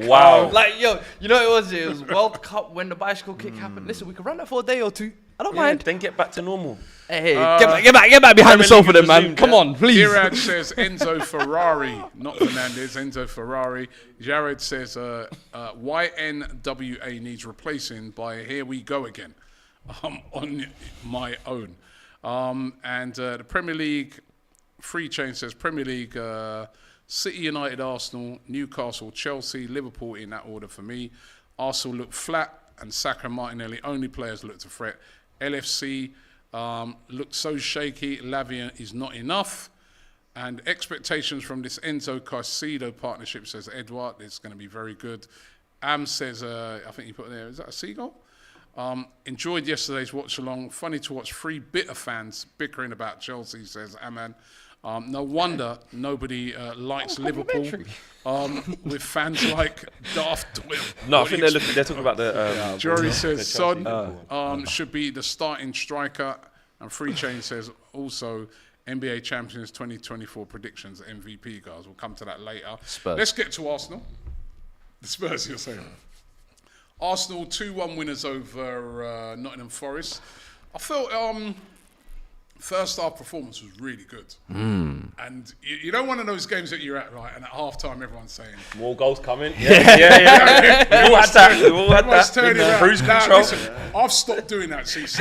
Wow. Like, yo, you know what it was? It was World Cup when the bicycle kick happened. Listen, we can run that for a day or two. I don't mind. Then get back to normal. Hey, get back behind the sofa then, man. Come on, please. Irad says Enzo Ferrari, not Fernandez, Enzo Ferrari. Jared says YNWA needs replacing by Here We Go Again. On my own. And the Premier League, Free Chain says Premier League, City, United, Arsenal, Newcastle, Chelsea, Liverpool in that order for me. Arsenal look flat and Saka and Martinelli only players look to threat. LFC, Looks so shaky. Lavia is not enough. And expectations from this Enzo Caicedo partnership, says Edward, it's going to be very good. Am says, I think you put there, is that a seagull? Enjoyed yesterday's watch along. Funny to watch 3 bitter fans bickering about Chelsea, says Aman. No wonder nobody likes Liverpool with fans like Daft Doyle. No, I think they're talking about the... Jury says Son should be the starting striker. And Free Chain says also NBA Champions 2024 predictions, MVP guys. We'll come to that later. Spurs. Let's get to Arsenal. The Spurs, you're saying. Arsenal 2-1 winners over Nottingham Forest. I felt first half performance was really good. And you know one of those games that you're at, right, and at half time everyone's saying... More goals coming. Yeah. We all had that. Cruise control. Listen, I've stopped doing that since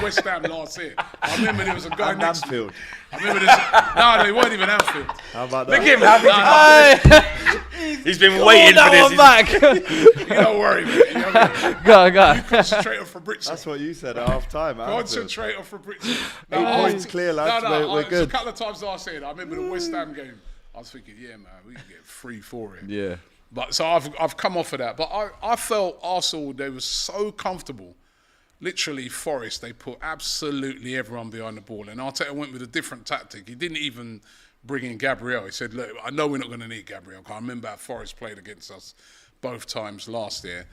West Ham last year. I remember there was a guy next to me. I remember no, they weren't even Anfield. How about Look that? at him happy. He's been waiting for this. Back. You don't worry, man. You know what I mean? Go. You concentrate on Fabrizio. That's what you said at half time. Concentrate on Fabrizio. 8 points clear, lads. We're good. A couple of times last year, I remember the West Ham game. I was thinking, yeah, man, we can get 3-4 here. Yeah. But so I've come off of that. But I felt Arsenal, they were so comfortable. Literally, Forest, they put absolutely everyone behind the ball. And Arteta went with a different tactic. He didn't even bring in Gabriel. He said, look, I know we're not going to need Gabriel. I remember how Forest played against us both times last year.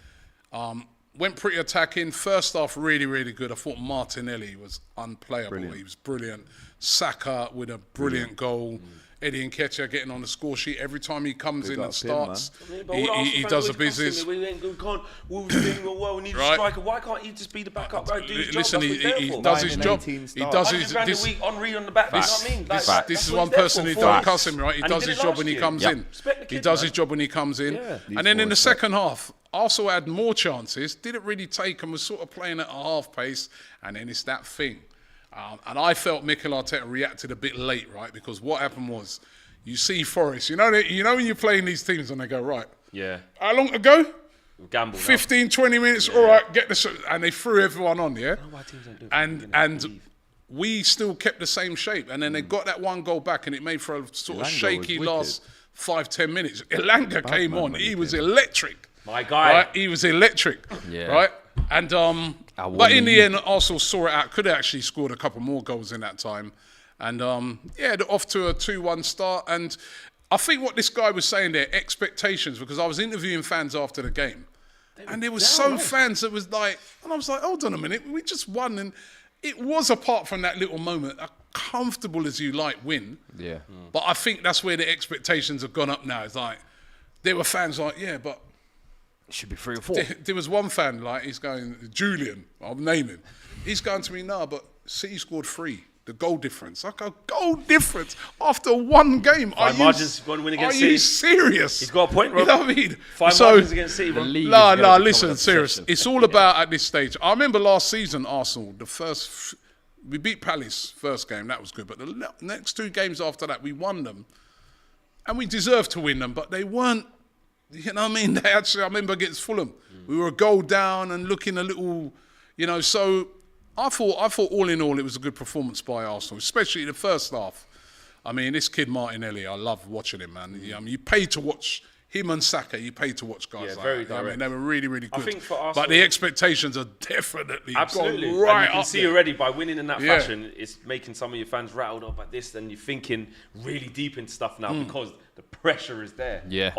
Went pretty attacking. First half, really, really good. I thought Martinelli was unplayable. Brilliant. He was brilliant. Saka with a brilliant goal. Eddie Nketiah getting on the score sheet every time he comes in and starts. He does the business. We need a striker. Why can't he just be the backup? Listen, he does his job. He does his. Henri on the back. This is one person who don't cuss him, right? He does his job when he comes in. He does his job when he comes in. And then in the second half, Arsenal had more chances. Didn't really take them. Was sort of playing at a half pace. And then it's that thing. And I felt Mikel Arteta reacted a bit late, right? Because what happened was, you see Forest. You know when you're playing these teams and they go, right, how long to go? Gamble 15, 20 minutes, all right, get this. And they threw everyone on, yeah? And we still kept the same shape. And then they got that one goal back and it made for a sort of shaky last 5-10 minutes. Elanga came on. He was electric. My guy. Right? He was electric. Right? And but in the end, Arsenal saw it out. Could have actually scored a couple more goals in that time. And they're off to a 2-1 start. And I think what this guy was saying there, expectations, because I was interviewing fans after the game. And there was fans that was like, and I was like, hold on a minute, we just won. And it was, apart from that little moment, a comfortable as you like win. Yeah. But I think that's where the expectations have gone up now. It's like, there were fans like, yeah, but it should be 3 or 4. There was one fan, like, he's going, Julian, I'll name him. He's going to me, no, but City scored 3. The goal difference. I go, goal difference after one game. Are you serious? He's got a point, Rob. You know what I mean? 5 margins against City, bro. No, listen, serious. It's all about at this stage. I remember last season, Arsenal, we beat Palace first game, that was good. But the next 2 games after that, we won them. And we deserved to win them, but they weren't. You know what I mean? They actually, I remember against Fulham, we were a goal down and looking a little, so I thought all in all it was a good performance by Arsenal, especially the first half. I mean, this kid Martinelli, I love watching him, man. You pay to watch him and Saka, you pay to watch guys like very that. direct. I mean, they were really, really good. I think for Arsenal, but the expectations are definitely absolutely gone right and you can up see there. already by winning in that fashion, it's making some of your fans rattled up at this, and you're thinking really deep into stuff now because the pressure is there. Yeah.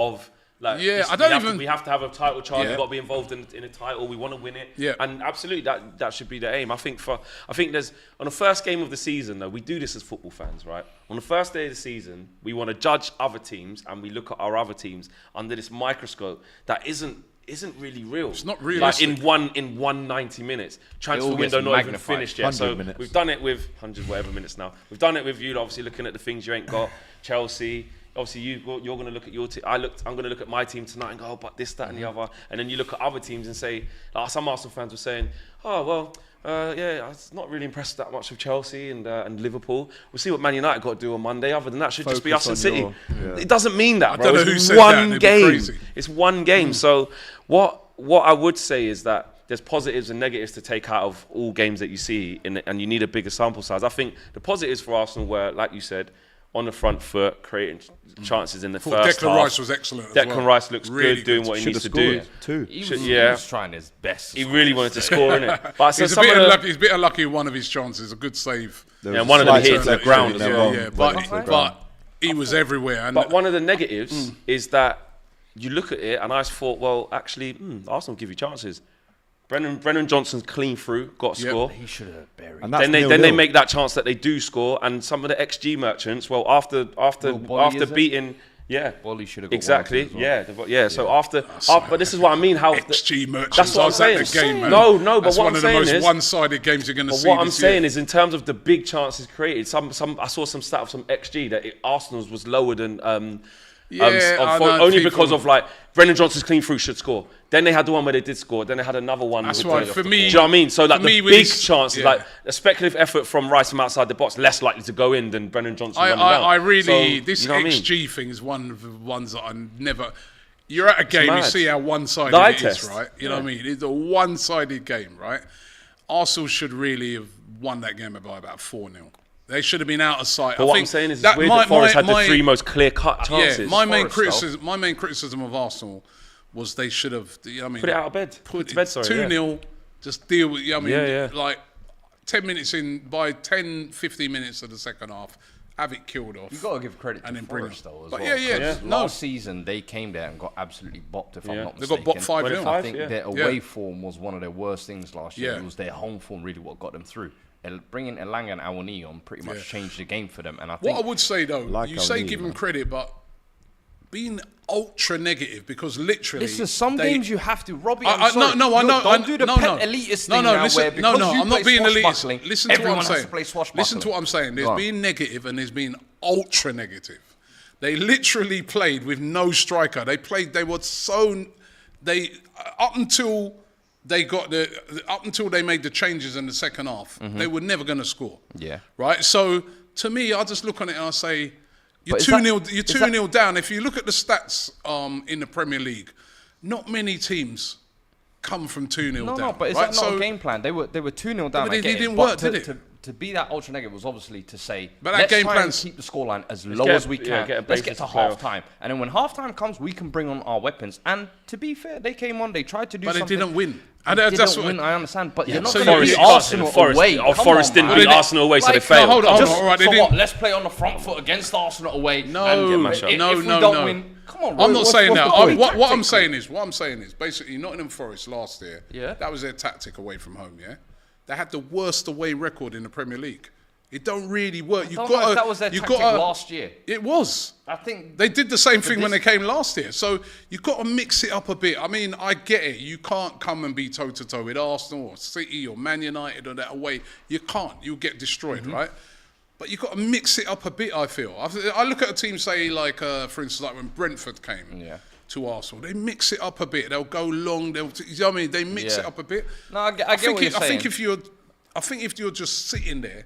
Like, we have to have a title chance. We've got to be involved in a title. We want to win it. Yeah. And absolutely, that should be the aim. I think there's on the first game of the season, though, we do this as football fans, right? On the first day of the season, we want to judge other teams, and we look at our other teams under this microscope that isn't really real. It's not realistic. Like in 190 minutes. Transfer window not even finished yet. So minutes. We've done it with 100 whatever minutes now. We've done it with you, obviously looking at the things you ain't got. Chelsea. Obviously, you're going to look at your team. I'm going to look at my team tonight and go, oh, but this, that, and the other. And then you look at other teams and say, like some Arsenal fans were saying, oh, well, I was not really impressed that much with Chelsea and Liverpool. We'll see what Man United got to do on Monday. Other than that, should just be us and City. It doesn't mean that, bro. I don't know who it's said one that. game. It's one game. So what I would say is that there's positives and negatives to take out of all games that you see, and you need a bigger sample size. I think the positives for Arsenal were, like you said, on the front foot, creating chances in the first Declan half. Rice was excellent. Declan Rice looks really good, doing what he needs to scored do. 2. He was trying his best. He really wanted to score, innit? But so He's a bit unlucky in one of his chances. A good save. Yeah, one of them hit the ground as well. Yeah, but he was everywhere. And but one of the negatives is that you look at it, and I thought, well, actually, Arsenal give you chances. Brennan Johnson's clean through, got a score. He should have buried. And Then they make that chance that they do score, and some of the XG merchants, well, after beating, Bolly should have got exactly, one or two as well. So after, but this is what I mean. How XG merchants. That's what I'm saying. The game, man. No, but that's what one I'm of the saying most is one-sided games you're going to see. What I'm this saying year. is, in terms of the big chances created, I saw some stat of some XG that Arsenal's was lower than. Only because of like Brennan Johnson's clean through should score. Then they had the one where they did score. Then they had another one. That's why for me, do you know what I mean? So like the big chances, like a speculative effort from Rice from outside the box, less likely to go in than Brennan Johnson running down. I really so, this you know XG thing is one of the ones that I never. You're at a game, you see how one-sided The eye it test. is, right? You know what I mean? It's a one-sided game, right? Arsenal should really have won that game by about 4-0. They should have been out of sight. But what I'm saying is, it's weird that Forest had the 3 most clear-cut chances. Yeah, my main criticism of Arsenal was they should have, you know what I mean? Put it out of bed. Put it to bed, sorry. 2-0, just deal with, you know what I mean? Yeah. Like 10 minutes in, by 10, 15 minutes of the second half, have it killed off. You've got to give credit to Forest though as well. Yeah. Last season they came there and got absolutely bopped, if I'm not mistaken. They got bopped 5-0. I think their away form was one of their worst things last year. Yeah. It was their home form really what got them through. Bringing Elanga and Awani on pretty much changed the game for them. And I think what I would say though, you say give them credit, but being ultra negative because literally. Listen, some games you have to. Robbie, I know. Don't do the pet elitist thing now. Listen, I'm not being elitist. Listen to what I'm saying. Listen to what I'm saying. There's being negative and there's being ultra negative. They literally played with no striker. They were so. Up until they made the changes in the second half, they were never going to score. Yeah. Right. So to me, I just look on it and I say. You're 2-0 down. If you look at the stats in the Premier League, not many teams come from 2-0 down. No, but is that not a game plan? They were 2-0 down. But it didn't work, did it? To be that ultra negative was obviously to say, but that let's game try and keep the scoreline as low as we can. Let's get to half-time. And then when half-time comes, we can bring on our weapons. And to be fair, they came on, they tried to do something. But they didn't win. I understand, but you're not so going to beat Arsenal away. Forest didn't beat Arsenal away, so they failed. Hold on. All right, so what? Let's play on the front foot against Arsenal away. No. If we don't win, come on, Roy, I'm not saying that. What I'm saying is, basically, Nottingham Forest last year, that was their tactic away from home, They had the worst away record in the Premier League. It don't really work. That was their tactic last year. It was. I think they did the same thing when they came last year. So you've got to mix it up a bit. I mean, I get it. You can't come and be toe-to-toe with Arsenal or City or Man United or that away. You can't. You'll get destroyed, right? But you've got to mix it up a bit, I feel. I look at a team, say, like, for instance, like when Brentford came to Arsenal. They mix it up a bit. They'll go long. You know what I mean? They mix it up a bit. No, I get what you're saying. I think if you're just sitting there,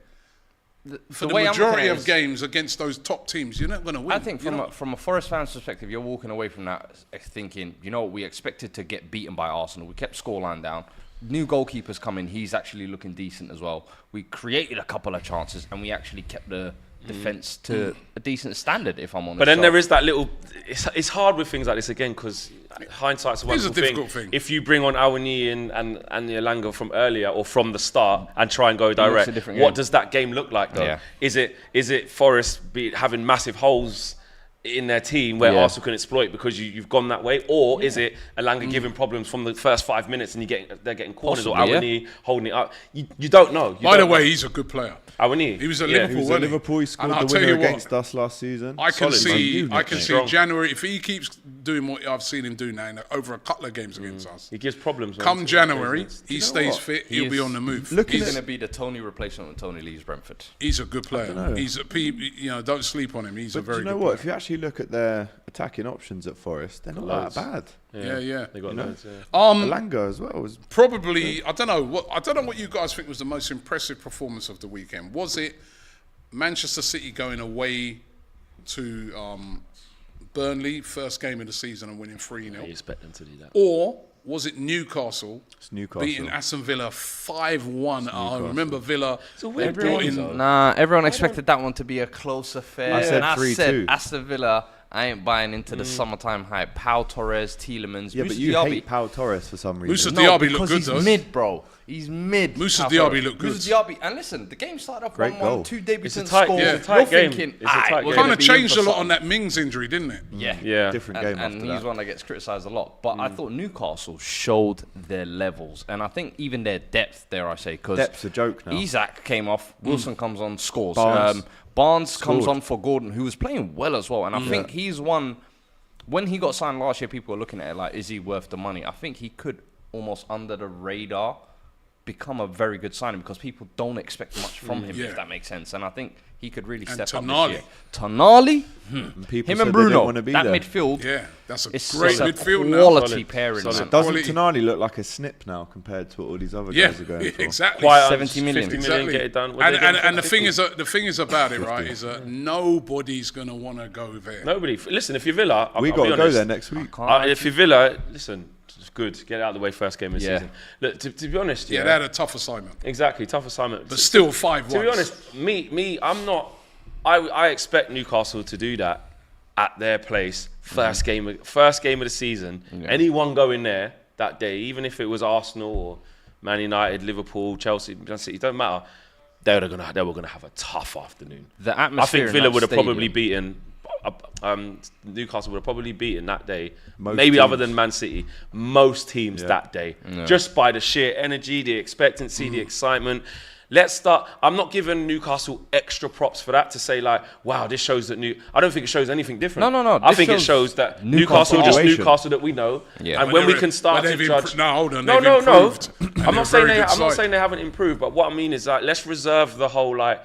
for the way majority of games against those top teams, you're not going to win. I think from a Forest fan's perspective, you're walking away from that thinking, you know what, we expected to get beaten by Arsenal. We kept scoreline down. New goalkeeper's coming. He's actually looking decent as well. We created a couple of chances and we actually kept the defence to a decent standard, if I'm honest. But then there is that little... It's hard with things like this again because hindsight's a wonderful difficult thing. If you bring on Awani and the Elanga from earlier or from the start and try and go direct, what does that game look like though? Is it Forest having massive holes in their team where Arsenal can exploit because you've gone that way, or is it Elanga giving problems from the first 5 minutes and they're getting corners, or Awani holding it up? You don't know. By the way, he's a good player. Awani. He was at Liverpool. He was at Liverpool. He scored the winner against us last season. I can see January, if he keeps doing what I've seen him do now over a couple of games against us. He gives problems. Come January, he stays fit, he'll be on the move. He's going to be the Tony replacement when Tony leaves Brentford. He's a good player. Don't sleep on him. He's a very good player. You know what? If you actually look at their attacking options at Forest, they're not that bad. Yeah. They got loads, Elanga as well was probably. I don't know what you guys think was the most impressive performance of the weekend. Was it Manchester City going away to Burnley, first game of the season, and winning 3-0? You expect them to do that. Or was it Newcastle? It's Newcastle. Beating Aston Villa 5-1. I remember Villa. It's a weird brought game, in- though. Nah, everyone expected that one to be a close affair. I said and I 3-2. said Aston Villa. I ain't buying into the summertime hype. Pau Torres, Tielemans, Yeah, Moussa but you Diaby. hate Pau Torres for some reason. Moussa No, Diaby because looked good he's though. mid, bro. He's mid. Moussa Pau Diaby Torres. looked good. Moussa Diaby. And listen, the game started off Great 1-1. goal. 2 debutants It's a tight- scored. yeah, Yeah. it's a tight You're game. thinking, It's a tight game. Kind gonna of be in changed for a lot something. on that Mings injury, didn't it? Yeah. Yeah. Different game And after he's that. one that gets criticised a lot. But I thought Newcastle showed their levels. And I think even their depth, dare I say, because Depth's a joke now. Isak came off, Wilson comes on, scores. Barnes. Barnes comes Scored. on for Gordon, who was playing well as well. And I think he's one, when he got signed last year, people were looking at it like, is he worth the money? I think he could almost under the radar become a very good signing because people don't expect much from him, Yeah. if that makes sense. And I think he could really And step up Tonali. this year. Tonali, And people him said and they don't Bruno, wanna be that there. midfield, Yeah, that's a it's great a midfield now. quality Solid. pairing. Solid. Man. Doesn't Quality. Tonali look like a snip now compared to what all these other Yeah, guys are going for? exactly. Quite 70 million. 50 million, Exactly. get it done. What And, they getting and for the thing 50? is, the thing is about it, right, is that nobody's gonna want to go there. Nobody. Listen, if you're Villa, I'll We be got to go honest. there next week. If you're Villa, listen, it's good. Get it out of the way first game of the Yeah. season. Look, to be honest, Yeah, they had a tough assignment, exactly, tough assignment. but still 5-1. To be honest, me, I'm not. I expect Newcastle to do that at their place. First game of the season. Anyone going there that day, even if it was Arsenal or Man United, Liverpool, Chelsea, Man City, don't matter. They were gonna have a tough afternoon. The I atmosphere think in Villa that would have stadium. probably beaten. Newcastle would have probably beaten that day. Most Maybe other teams. than Man City, most teams that day, just by the sheer energy, the expectancy, the excitement. Let's start. I'm not giving Newcastle extra props for that to say like, wow, this shows that I don't think it shows anything different. No. I This think it shows shows that Newcastle Newcastle just situation. Newcastle that we know. Yeah. And But when we they're- can start but to they've judge. No, hold on. No. they've improved, and I'm they're not saying a very I'm not good saying side. they haven't improved, but what I mean is like let's reserve the whole like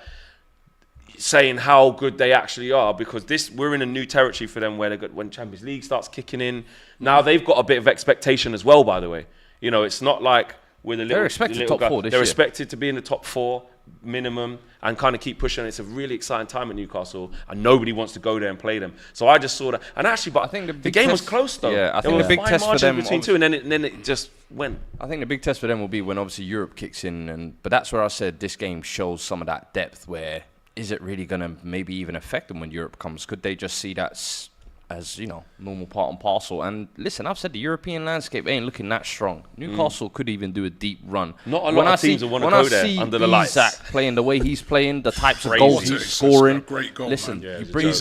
saying how good they actually are because we're in a new territory for them where when Champions League starts kicking in. Now they've got a bit of expectation as well. By the way, you know it's not like we're the little. They're expected the little top four this They're year. expected to be in the top 4 minimum and kind of keep pushing. It's a really exciting time at Newcastle, and nobody wants to go there and play them. So I just saw that, and actually, but I think the the big game was test- close though. Yeah, I There think were the big fine test for margins them between two, and then it just went. I think the big test for them will be when obviously Europe kicks in, but that's where I said this game shows some of that depth. Where is it really going to maybe even affect them when Europe comes? Could they just see that as normal part and parcel? And listen, I've said the European landscape ain't looking that strong. Newcastle could even do a deep run. Not a lot of teams will wanna go there under the lights. When I see Isak playing the way he's playing, the types of Crazy. goals It's a- he's it's a scoring. great goal, Listen, man. he Yeah, brings.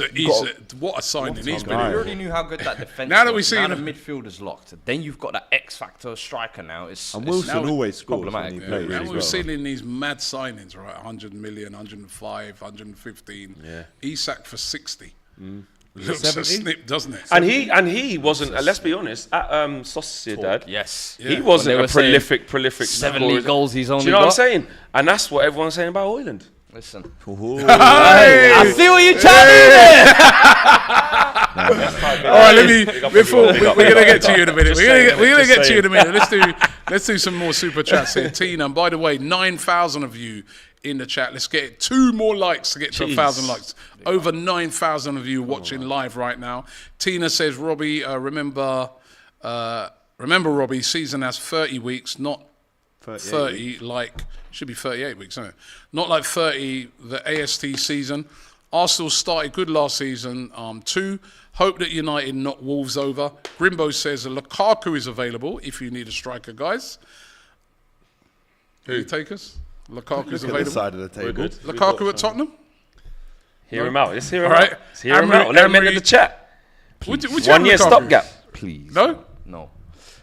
What a signing he's been. guy. We already knew how good that defense Now that was. we see now the the- midfield is locked. Then you've got that X factor striker now. It's And it's- Wilson now always scores when problematic. he Yeah, plays. And as we've well. seen in these mad signings, right? 100 million, 105, 115. Yeah. Isak for 60. Looks a 70? snip, doesn't it? And he wasn't. Let's be honest. At Sociedad, Yes. Yeah. he When wasn't they a were saying prolific 7 scorer. league goals he's only Do you know what I'm got. saying? And that's what everyone's saying about Haaland. Listen. Ooh. I see what you're trying to do there. All right, let me. Before we're gonna get to you in a minute. We're gonna get to you in a minute. Let's do some more super chats here. Tina, and by the way, 9,000 of you in the chat. Let's get 2 more likes to get to Jeez. 1,000 likes. Over 9,000 of you watching live right now. Tina says, Robbie, remember, Robbie, season has 30 weeks, not 30 like should be 38 weeks, isn't it? Not like 30 the AST season. Arsenal started good last season. 2. Hope that United knock Wolves over. Grimbo says Lukaku is available if you need a striker, guys. Who you take us? Lukaku is Look at this available. side of the We're table. good. Lukaku at Tottenham. Hear him out. Let's hear him All right. out. Let's hear him Emery- out. Let him Emery- into the chat. Would you 1 have year Lukaku? stopgap. Please. No? No.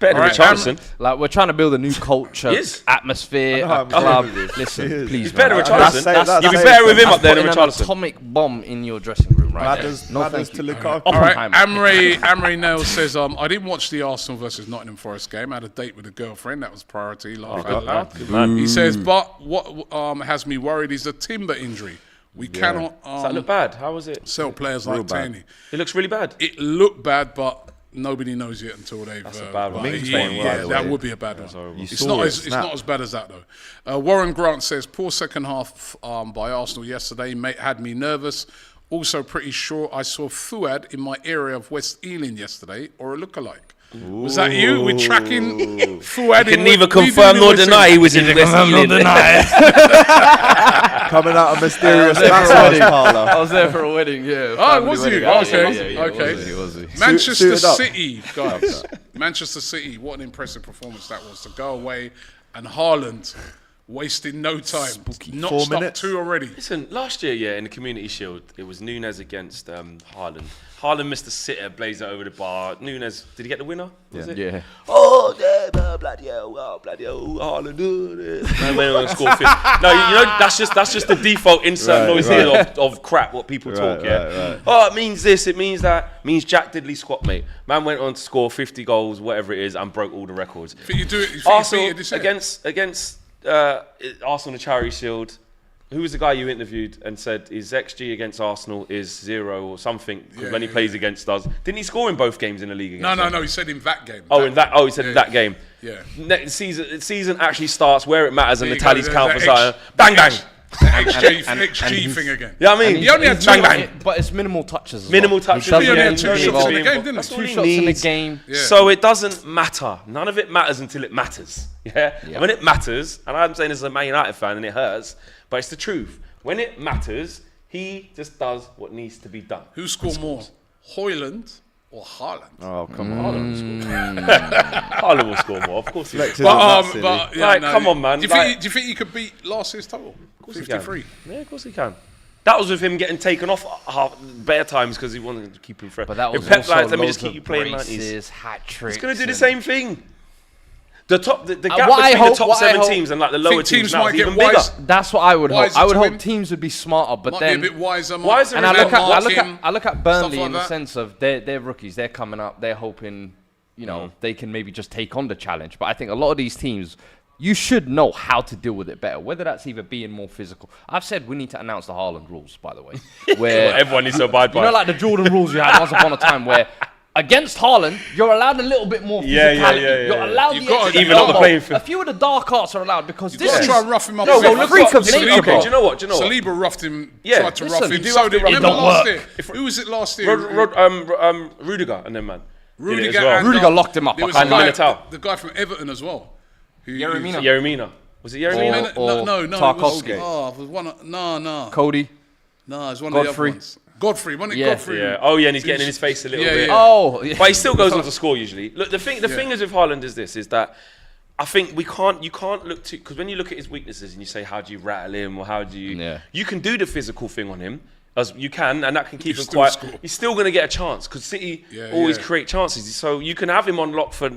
Better All than right, Richarlison. Like, we're trying to build a new culture, He is. atmosphere, I know, a I'm club. agreeing with you. Listen, He is. please, He's better man. than That's- Richarlison. that's- You'd be that's- better with him That's up there than putting an Richarlison. atomic bomb in your dressing room right Bladders, there. No, bladders thank to you. Lukaku. All right, Oppenheimer. Amri Nail says, I didn't watch the Arsenal versus Nottingham Forest game. I had a date with a girlfriend. That was priority. Laugh out loud. Good man. He says, but what has me worried is the timber injury. We cannot Does that look bad? How was it? sell players Real like bad. Taney. It looks really bad. It looked bad, but nobody knows yet until they've. That's a bad one. but Mings yeah, playing well, by the that way. would be a bad one. horrible. You It's saw not it as it's snap. not as bad as that though. Warren Grant says poor second half by Arsenal yesterday had me nervous. Also pretty sure I saw Fuad in my area of West Ealing yesterday or a lookalike. Was that you? We're tracking Fuad. Can neither confirm nor deny he was in West Ealing. Coming out of mysterious massage parlour. I was there for a wedding, yeah. Oh, was you? Okay. Okay. Was he? Manchester Suited up. City, guys. Manchester City, what an impressive performance that was to go away and Haaland wasting no time. Notched 4 up minutes. 2 already. Listen, last year, in the Community Shield, it was Nunes against Haaland. Haaland missed a sitter, blazer over the bar. Nunes, did he get the winner? Was it? Yeah. Oh, yeah, bloody hell, Haaland, do this. Man went on and scored 50. No, you know, that's just the default insert noise here of crap, what people talk, Right. Oh, it means this, it means that, it means Jack Diddley squat, mate. Man went on to score 50 goals, whatever it is, and broke all the records. Think you do it? You think Arsenal you beat it this year? against Arsenal in the Charity Shield. Who was the guy you interviewed and said his XG against Arsenal is 0 or something because when he plays against us, didn't he score in both games in the league? No. He said in that game. He said in that game. Yeah. Next season actually starts where it matters and the There you tallies go, count for the something. Bang bang. XG thing again. Yeah, I mean, He only had bang two- bang. But it's minimal touches. Minimal touches. He only had Yeah, 2 no, shots in no, the no. game, didn't That's he? all 2 he shots in the needs. game. Yeah. So it doesn't matter. None of it matters until it matters. Yeah? And when it matters, and I'm saying this as a Man United fan and it hurts, but it's the truth. When it matters, he just does what needs to be done. Who scored more, Haaland or Haaland? Oh, come on. Haaland will score more, of course he will. Flex isn't that silly. Like, come on, man. Do Like- you think he could beat last year's total? Of course he 53. can. Yeah, of course he can. That was with him getting taken off bare times because he wanted to keep him fresh. But that was If Pep also like, let me loads just keep of you playing braces, 90s. hat tricks. He's going to do the and- same thing. The gap what I between hope- the top what I 7 hope- teams and like the Think lower teams teams now might is get even bigger. wise. That's what I would hope. Wiser I would to hope win. teams would be smarter, but Might then be a bit wiser. Wiser and I Then look at Martin, I look at Burnley stuff like in the that. sense of they're rookies, they're coming up, they're hoping, they can maybe just take on the challenge. But I think a lot of these teams, you should know how to deal with it better. Whether that's either being more physical. I've said we need to announce the Haaland rules, by the way, where Everyone needs to abide by. like the Jordan rules you had once upon a time, where against Haaland, you're allowed a little bit more physicality. Yeah. You're allowed You the gotta extra even up the elbow. playing field. A few of the dark arts are allowed because this Gotta is try and rough him up. No, a bit. but freak of Saliba. nature. Okay, do you know what? Saliba roughed him. Yeah. Tried to Listen, rough you him. do So have to did rough remember him. last It year? Who was it last year? Rudiger and then man. Did it Rudiger as well. and, Rudiger locked him up. There was And the guy, Militao. the guy from Everton as well. Yeremina. Yeremina. Was it Yeremina? Or No. Tarkowski. It was one. No. Cody. No, it's one Godfrey. of the other ones. Godfrey, wasn't it? Yeah. Godfrey. Yeah. Oh yeah, and he's getting in his face a little bit. Yeah. Oh, yeah. But he still goes on to score usually. Look, the thing is with Haaland is that I think you can't look to, because when you look at his weaknesses and you say how do you rattle him or how do you, you can do the physical thing on him as you can, and that can keep him still quiet. score. He's still going to get a chance because City always create chances. So you can have him on lock for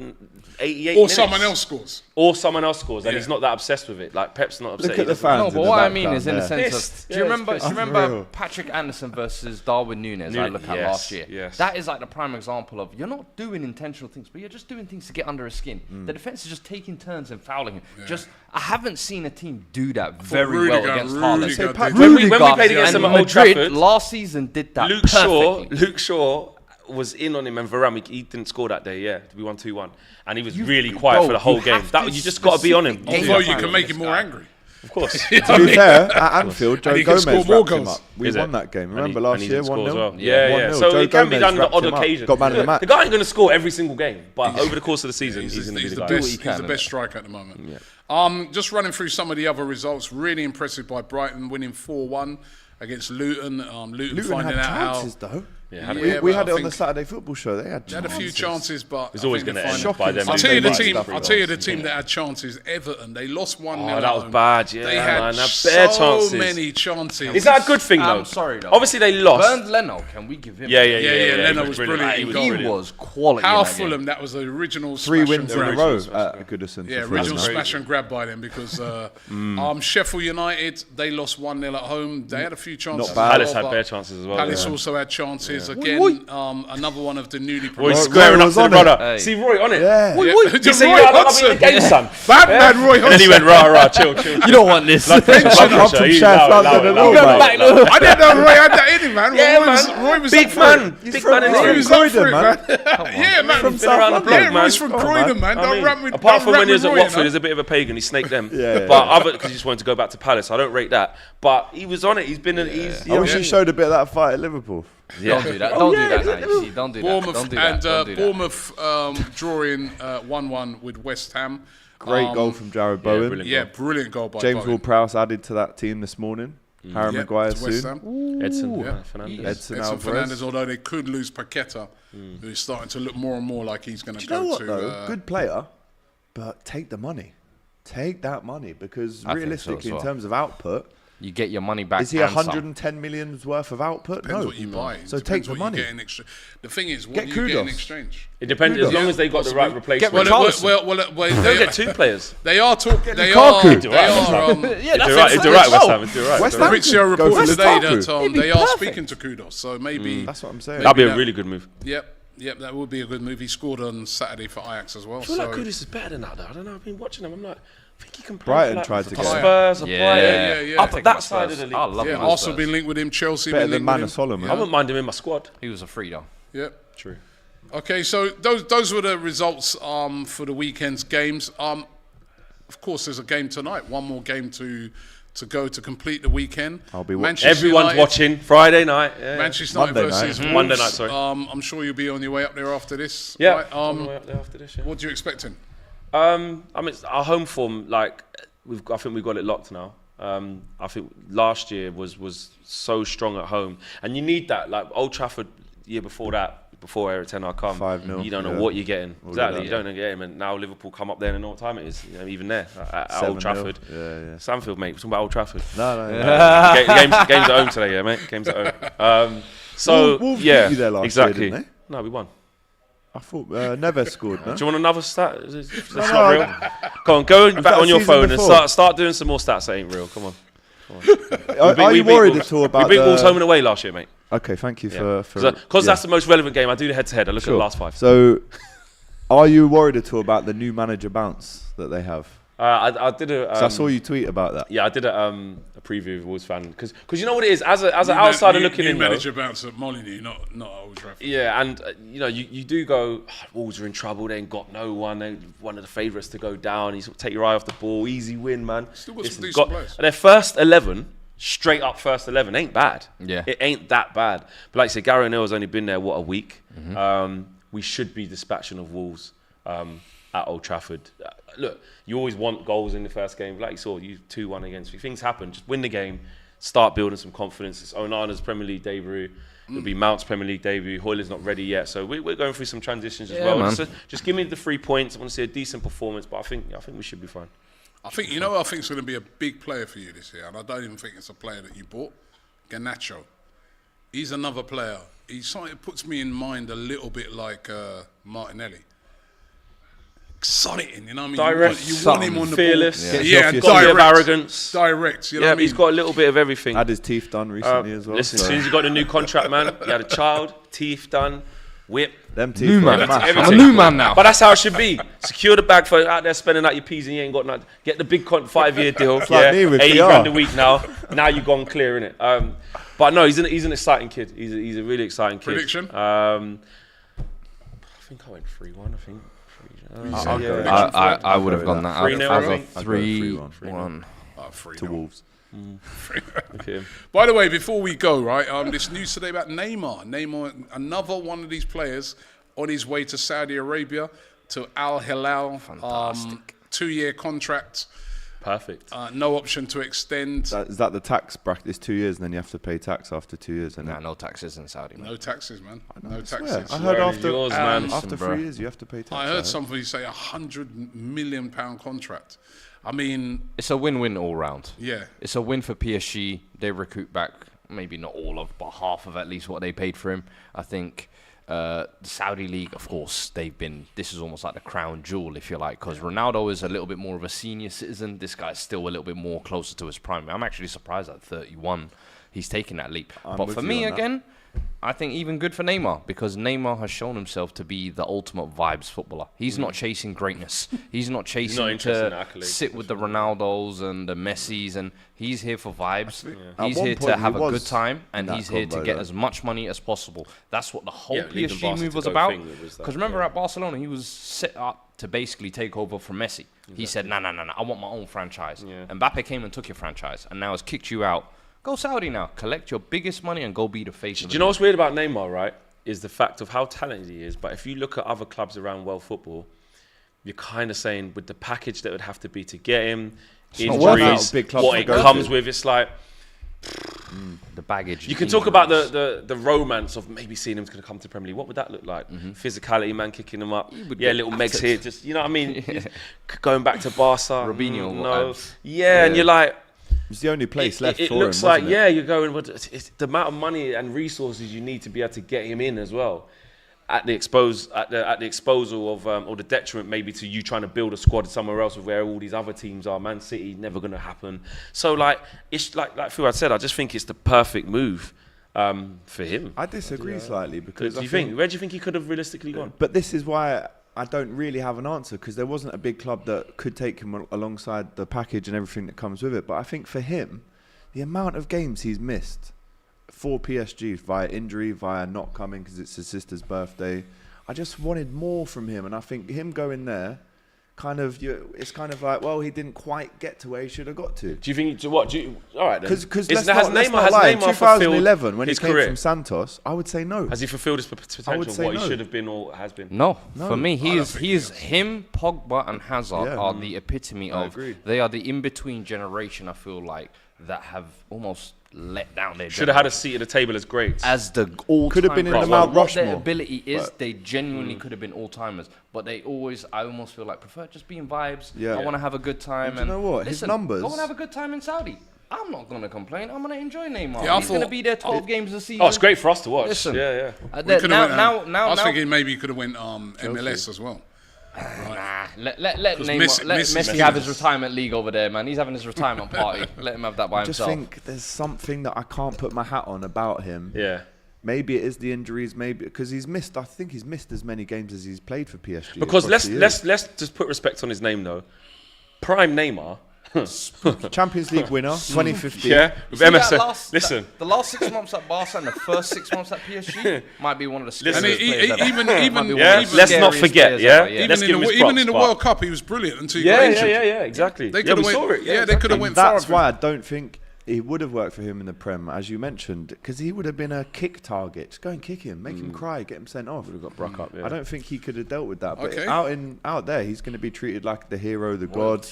88 Or minutes. someone else scores. Or someone else scores, and he's not that obsessed with it. Like Pep's not upset. Look he at the doesn't- fans. No, in but the what I mean background is in the there. sense Pissed. of, do you Yeah, remember? it's Do you remember unreal. Patrick Anderson versus Darwin Núñez? I look at Yes, last year. yes. That is like the prime example of you're not doing intentional things, but you're just doing things to get under his skin. The defense is just taking turns and fouling him. Just I haven't seen a team do that very well against Haaland. Rudiger Pat- did. When we Rudiger played against and them at Old Madrid Trafford, last season did that Luke perfectly. Shaw was in on him, and Varane, he didn't score that day. Yeah, we won 2-1, and he was really quiet for the whole game. You just got to be on him. Although you can make him more angry. Of course. To be fair, at Anfield, Joe And he can Gomez score more wrapped him goals. up. We Is won it? that game. And Remember he- last and he year, didn't score 1-0? as well. Yeah. 1-0. So Joe it can be Gomez done on the wrapped odd him up. occasion. Got man of the match. The guy ain't going to score every single game, but over the course of the season, he's going to be He's the the guy. best. he He's can, the best innit? striker at the moment. Just running through some of the other results. Really impressive by Brighton winning 4-1 against Luton. Luton Luton finding had out chances, how. though. Yeah, We but had I it on the think Saturday football show. They had They had a few chances, but It's always going to end by them. I'll tell you the Shocking team. stuff, I'll tell you the team that had chances. Everton. They lost 1-0. Oh, that was bad. Yeah, They had man. That bare so chances. many chances. Is that a good thing, though? I'm sorry, though. Obviously, they lost. Bernd Leno, can we give him? Yeah. Leno He was brilliant. He He was got He brilliant. was quality. How in that game. Fulham? That was the original 3 smash wins in and a grab. row at Goodison. Yeah, for original Fulham. smash and grab by them because Sheffield United, they lost 1-0 at home. They had a few chances. Not bad. Palace as had well, bare but chances as well. Palace yeah. also had chances. Again, another one of the newly Roy promoted. squaring up was to the on brother. Hey. See Roy on it. Yeah. You see, I love in the game, son. Batman Roy And then he Hodgson. went, rah, chill. You don't want this. I'm from South London and all, mate. I didn't know Roy had that in him, man. Yeah, Roy was Big up for man. it. Big man in Roy his was up for Croydon, it, man. Yeah, man. From Been South around the London. block, Yeah, man. Roy's from Come on, Croydon, man. I Don't mean, rap with. apart don't from rap when he with was at Roy, Watford, man. he's a bit of a pagan. He snaked them. Yeah. But because he just wanted to go back to Palace, I don't rate that. But he was on it. He's been. I wish he showed a bit of that fight at Liverpool. Don't do that. Don't do that now. You see, don't do that. Bournemouth Don't do that. and Don't do that. Bournemouth drawing 1-1 with West Ham. Great goal from Jared Bowen. brilliant. Brilliant goal by James Bowen. Ward-Prowse added to that team this morning. Harry Maguire to West soon. Ham. Edson Yeah. Fernandez. Edson Edson Alvarez. Fernandez, although they could lose Paqueta, who's starting to look more and more like he's going Do to you know go what to. though? Good player, but take the money. Take that money because I think so realistically, as well. in terms of output, You get your money back. is he and some. 110 million's worth of output? Depends No. what you buy. So Depends take the what money. You get in the thing is, what Get do you get in Kudos. exchange? It depends as long as they got the right replacement. Get Richarlison. They'll get 2 players. They are talking. They Lukaku. are. They are. Yeah, that's it's all right, West Ham. It's all right. West Ham Fabrizio could go reported for today Lukaku. that they are speaking to Kudos. So maybe. That's what I'm saying. That'd be that- a really good move. Yep, that would be a good move. He scored on Saturday for Ajax as well. I feel So like Kudus is better than that, though. I don't know. I've been watching him. I'm like, I think he can play Brighton for, like, tried for to the get him. Spurs, or Yeah, Brighton. yeah. Up at that side of the league. I love yeah, him. Arsenal been linked with him. Chelsea Better been than linked Manor with him. Solomon. I wouldn't mind him in my squad. He was a free though. Yep. True. Okay, so those were the results for the weekend's games. Of course, there's a game tonight. One more game to go to complete the weekend. I'll be watching. Manchester Everyone's United- watching Friday night. Yeah. Manchester United Monday versus night. Wolves. Monday night, sorry. I'm sure you'll be on your way up there after this. Yeah. Right? On the way up there after this, yeah. What do you expecting? I mean, our home form, like, I think we've got it locked now. I think last year was so strong at home, and you need that. Like Old Trafford, year before that, before Eric Ten Hag come, 5-0, you don't know yeah. what you're getting. All Exactly, that, you don't know what you're getting. And now Liverpool come up there and know what time it is. You know, even there at Old 7-0. Trafford, Yeah. Sanfield, mate. We're talking about Old Trafford. No. Games at home today, yeah, mate. Games at home. So Wolves yeah, beat you there last year, exactly. didn't No, we won. I thought Neves scored, no? Do you want another stat? That's No, not no, real. Come on, go back that on your season phone before? and start doing some more stats that ain't real. Come on. Are you worried at all about We beat Wolves home and away last year, mate. Okay, thank you Yeah. for Because yeah. that's the most relevant game. I do the head-to-head. I look at the last 5. So, are you worried at all about the new manager bounce that they have? I did a. 'Cause I saw you tweet about that. Yeah, I did a preview of Wolves fan because you know what it is as an outsider looking new in. though, manager bounce at Molineux, not Old Trafford. Yeah, and you know you do go. Wolves are in trouble. They ain't got no one. They're one of the favourites to go down. You sort of take your eye off the ball. Easy win, man. Still got some Listen, decent players. their first 11, straight up first 11, ain't bad. Yeah. It ain't that bad. But like I said, Gary O'Neill's only been there a week. We should be dispatching of Wolves at Old Trafford. Look, you always want goals in the first game. Like you saw, you 2-1 against. If things happen, just win the game. Start building some confidence. It's Onana's Premier League debut. It'll be Mount's Premier League debut. Hoyler's not ready yet, so we're going through some transitions as well. man. Just give me the 3 points. I want to see a decent performance, but I think we should be fine. I think who I think is going to be a big player for you this year, and I don't even think it's a player that you bought. Garnacho. He's another player. He sort of puts me in mind a little bit like Martinelli. Exciting, you know what I mean? Direct, you want him on the fearless. ball. Gets Yeah, off your Got a bit of direct. arrogance. Direct, you know Yeah, what I mean? he's got a little bit of everything. Had his teeth done recently as well. Listen, so as soon as he got the new contract, man, he had a child, teeth done, whip. them teeth New were man. massive. I'm a new man now. But that's how it should be. Secure the bag for out there spending out your peas and you ain't got nothing. Get the big 5-year deal. It's like me with 80 VR. grand a week now. Now you've gone clear, innit? But no, he's an exciting kid. He's a really exciting kid. Prediction? I think I went 3-1, I think. I'll go. I would have gone that. 3-0, I'll I go think. I'll go 3-1. 3-1. 3 to Wolves. Okay. By the way, before we go, right, this news today about Neymar. Neymar, another one of these players on his way to Saudi Arabia, to Al-Hilal. Fantastic. 2-year contract, Perfect. no option to extend. Is that the tax bracket? It's 2 years, and then you have to pay tax after 2 years. And Nah, no taxes in Saudi, man. No taxes, man. No I taxes. heard Word is after yours, man. after Bro. 3 years you have to pay tax. I heard somebody say £100 million contract. I mean, It's a win-win all round. yeah. It's a win for PSG. They recoup back maybe not all of, but half of at least what they paid for him. I think the Saudi League, of course, this is almost like the crown jewel, if you like, because Ronaldo is a little bit more of a senior citizen. This guy's still a little bit more closer to his prime. I'm actually surprised at 31 he's taking that leap. But with for you me, on that. again, I think even good for Neymar, because Neymar has shown himself to be the ultimate vibes footballer. He's not chasing greatness. He's not chasing interested to in accolades, sit with the Ronaldos and the Messis, and he's here for vibes. At He's one here point to he have a good was time, and in that he's here to combo, get though. as much money as possible. That's what the whole leave the PSG Barca move to was go about. thing, it was that, Because remember yeah. at Barcelona, he was set up to basically take over from Messi. He said, no, I want my own franchise. Yeah. Mbappe came and took your franchise, and now has kicked you out Go Saudi now. Collect your biggest money and go be the face of Do you know what's weird about Neymar, right? Is the fact of how talented he is. But if you look at other clubs around world football, you're kind of saying with the package that would have to be to get him, injuries, what it comes with, it's like the baggage. You can talk about the romance of maybe seeing him going to come to Premier League. What would that look like? Physicality, man, kicking him up. Yeah, little Megs here, just you know what I mean. Going back to Barca, Robinho, no, yeah, and you're like, it's the only place left. It for looks him, like it? you're going. But it's the amount of money and resources you need to be able to get him in as well. At the exposal of or the detriment maybe to you trying to build a squad somewhere else where all these other teams are. Man City, never going to happen. So like it's like Fuad said, I just think it's the perfect move for him. I disagree slightly because where do you think he could have realistically gone? But this is why I don't really have an answer, because there wasn't a big club that could take him alongside the package and everything that comes with it. But I think for him, the amount of games he's missed for PSG via injury, via not coming because it's his sister's birthday, I just wanted more from him. And I think him going there, it's kind of like, well, he didn't quite get to where he should have got to. Do you think? All right then. Because has Neymar in 2011 when he came career? From Santos, I would say no. Has he fulfilled his potential? I would say he no. should have been or has been? No. For me, he is him, Pogba and Hazard Yeah. are the epitome I of. agree. They are the in-between generation. I feel like that have almost let down their. Should have had a seat at the table as greats. As the all Could have been in the greats. Mount What their Rushmore. ability is, they genuinely could have been all-timers. But they always, I almost feel like, prefer just being vibes. Yeah. I want to have a good time. And do you know what? His Listen, numbers- go and have a good time in Saudi. I'm not going to complain. I'm going to enjoy Neymar. Yeah, I He's going to thought- be there 12 games a season. Oh, it's great for us to watch. Listen, Yeah. We could have went, I was now, thinking maybe you could have went MLS as well. Nah, let Messi have his retirement league over there, man. He's having his retirement party. Let him have that by I just himself. think there's something that I can't put my hat on about him. Yeah. Maybe it is the injuries, maybe because he's missed. I think he's missed as many games as he's played for PSG. Because across the years. let's just put respect on his name though. Prime Neymar. Champions League winner, 2015. Yeah. With See that MSN. Listen. the last 6 months at Barca and the first 6 months at PSG might be one of the scariest And players ever. even let's not scariest forget. players Yeah. ever, yeah. Let's give him his even props, in the but- World Cup, he was brilliant until he got Yeah, injured. exactly. They Yeah, could we have saw went. it. Yeah, they could have And went far. that's why I don't think it would have worked for him in the Prem, as you mentioned, because he would have been a kick target. Just go and kick him, make him cry, get him sent off. Would have got Brock up. Yeah. I don't think he could have dealt with that. But Okay. out there, he's going to be treated like the hero, the god,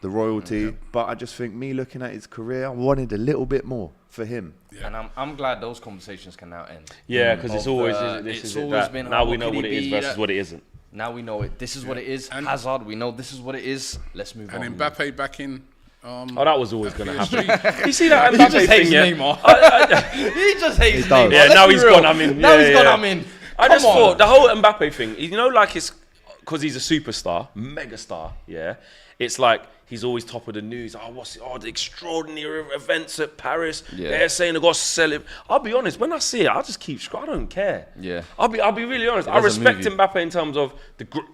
the royalty. But I just think me looking at his career, I wanted a little bit more for him. Yeah. And I'm glad those conversations can now end. Yeah, because it's Of, always it's is always that. been, Now oh, we know could what he it is be versus that- what it isn't. Now we know it. This is what it is. And- Hazard, we know this is what it is. Let's move on. And Mbappe back in. Oh, that was always going to PSG. happen. You see that He Mbappe just hates thing, yeah? Neymar. He just hates does. Neymar. Yeah, Let's now be he's real. gone. I mean, now yeah, he's gone. yeah. I'm in. I just Come on. thought the whole Mbappe thing, you know, like it's because he's a superstar, megastar, yeah. It's like he's always top of the news. The extraordinary events at Paris. Yeah. They're saying they got to sell him. I'll be honest, when I see it, I just keep scrolling. I don't care. Yeah. I'll be really honest. I There's a respect movie. Mbappe in terms of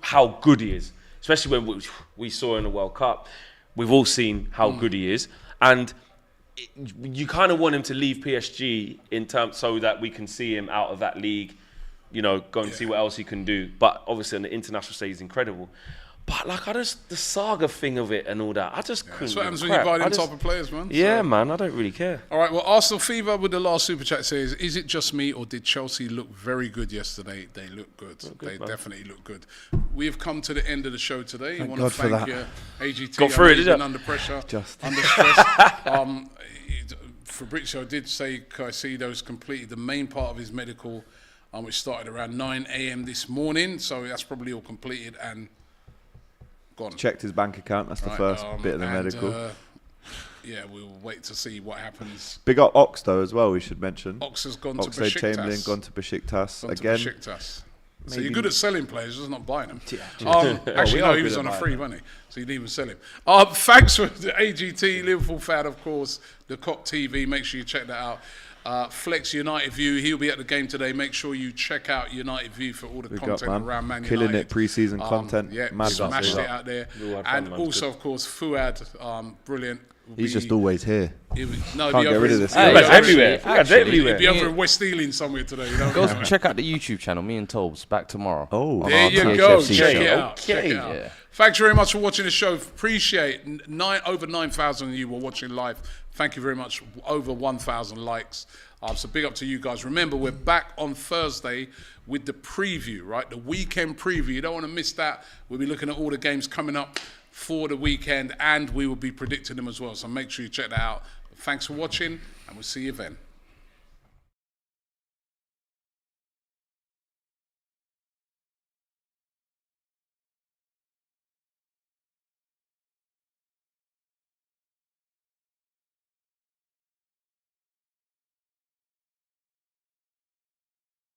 how good he is, especially when we saw in the World Cup. We've all seen how good he is, and you kind of want him to leave PSG in terms so that we can see him out of that league, you know, go and see what else he can do. But obviously on the international stage, he's incredible. But like, the Saga thing of it and all that, I just couldn't. That's what happens give when a you buy crap. them type of players, man. Yeah, So- man, I don't really care. All right, well, Arsenal Fever with the last super chat says, is it just me or did Chelsea look very good yesterday? They look good. They definitely look good. We've come to the end of the show today. I want to God for thank that. you, AGT. Got through I it, know did you've you? been under pressure, Just. under stress. Fabrizio did say Caicedo's completed the main part of his medical, which started around 9 a.m. this morning. So that's probably all completed and gone. Checked his bank account. That's the first bit of the medical. Yeah, we'll wait to see what happens. Big up Ox though as well. We should mention. Ox has gone to Oxlade-Chamberlain Besiktas. gone to Besiktas Gone again. to Besiktas. So maybe- you're good at selling players, just not buying them. we Actually, are no, he good was at on a buying free, them. wasn't he? So you didn't even sell him. Thanks for the AGT, Liverpool fan, of course, the Cock TV. Make sure you check that out. Flex United View, he'll be at the game today. Make sure you check out United View for all the Big up, content man. around Man Killing United. it, pre-season content. Yeah, Mad smashed stuff. it out there. We all had fun, And man. also, of course, Fuad, brilliant. Will He's be- just always here. No, Can't get rid of this. Hey, Fuad's actually- everywhere. Fuad's actually, everywhere. He'll be over in West Ealing somewhere today. You know? Go check out the YouTube channel. Me and Tobes back tomorrow. Oh. on There our you go. THFC Check show. it out. Check Okay. it out. Yeah. Thanks very much for watching the show. Appreciate over 9,000 of you were watching live. Thank you very much. Over 1,000 likes. So big up to you guys. Remember, we're back on Thursday with the preview, right? The weekend preview. You don't want to miss that. We'll be looking at all the games coming up for the weekend, and we will be predicting them as well. So make sure you check that out. Thanks for watching, and we'll see you then.